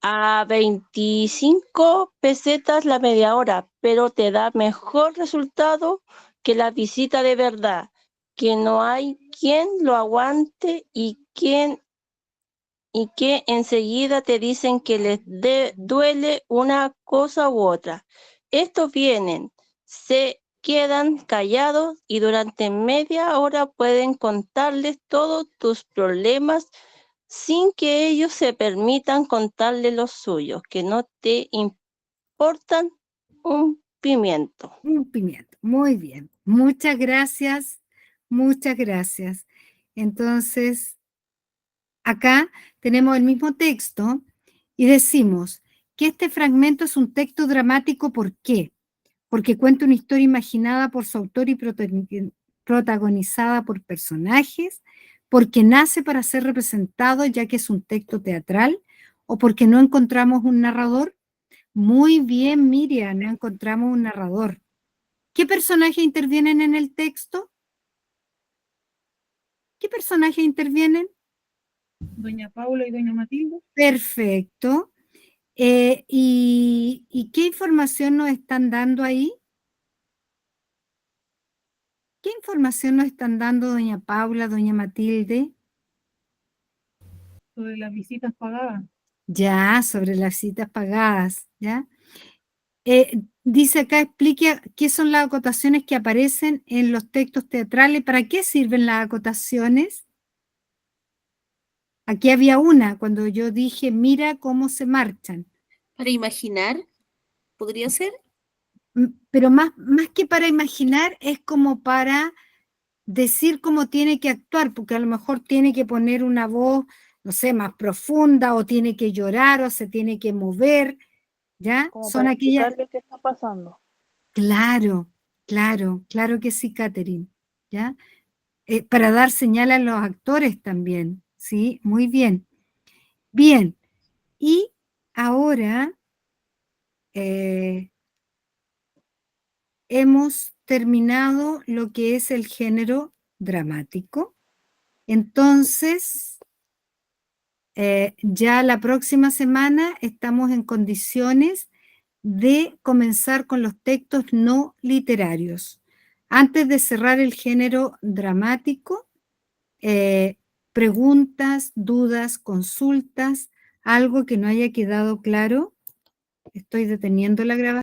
A 25 pesetas la media hora, pero te da mejor resultado que la visita de verdad, que no hay quien lo aguante y que enseguida te dicen que les duele una cosa u otra. Estos vienen, se quedan callados y durante media hora pueden contarles todos tus problemas sin que ellos se permitan contarle los suyos, que no te importan un pimiento. Un pimiento, muy bien. Muchas gracias, muchas gracias. Entonces, acá tenemos el mismo texto y decimos que este fragmento es un texto dramático. ¿Por qué? Porque cuenta una historia imaginada por su autor y protagonizada por personajes, porque nace para ser representado ya que es un texto teatral, o porque no encontramos un narrador. Muy bien, Miriam, no encontramos un narrador. ¿Qué personajes intervienen en el texto? ¿Qué personajes intervienen? Doña Paula y doña Matilde. Perfecto. ¿Y qué información nos están dando ahí? ¿Qué información nos están dando doña Paula, doña Matilde? Sobre las visitas pagadas. Ya, sobre las citas pagadas, ¿ya? Dice acá, explique qué son las acotaciones que aparecen en los textos teatrales. ¿Para qué sirven las acotaciones? Aquí había una, cuando yo dije, mira cómo se marchan. Para imaginar, ¿podría ser? Pero más que para imaginar, es como para decir cómo tiene que actuar, porque a lo mejor tiene que poner una voz, no sé, más profunda, o tiene que llorar, o se tiene que mover, ¿ya? Como Son para aquellas... explicarle qué está pasando. Claro, claro que sí, Catherine, ¿ya? Para dar señal a los actores también, ¿sí? Muy bien. Bien, y ahora hemos terminado lo que es el género dramático. Entonces, ya la próxima semana estamos en condiciones de comenzar con los textos no literarios. Antes de cerrar el género dramático, preguntas, dudas, consultas, algo que no haya quedado claro. Estoy deteniendo la grabación.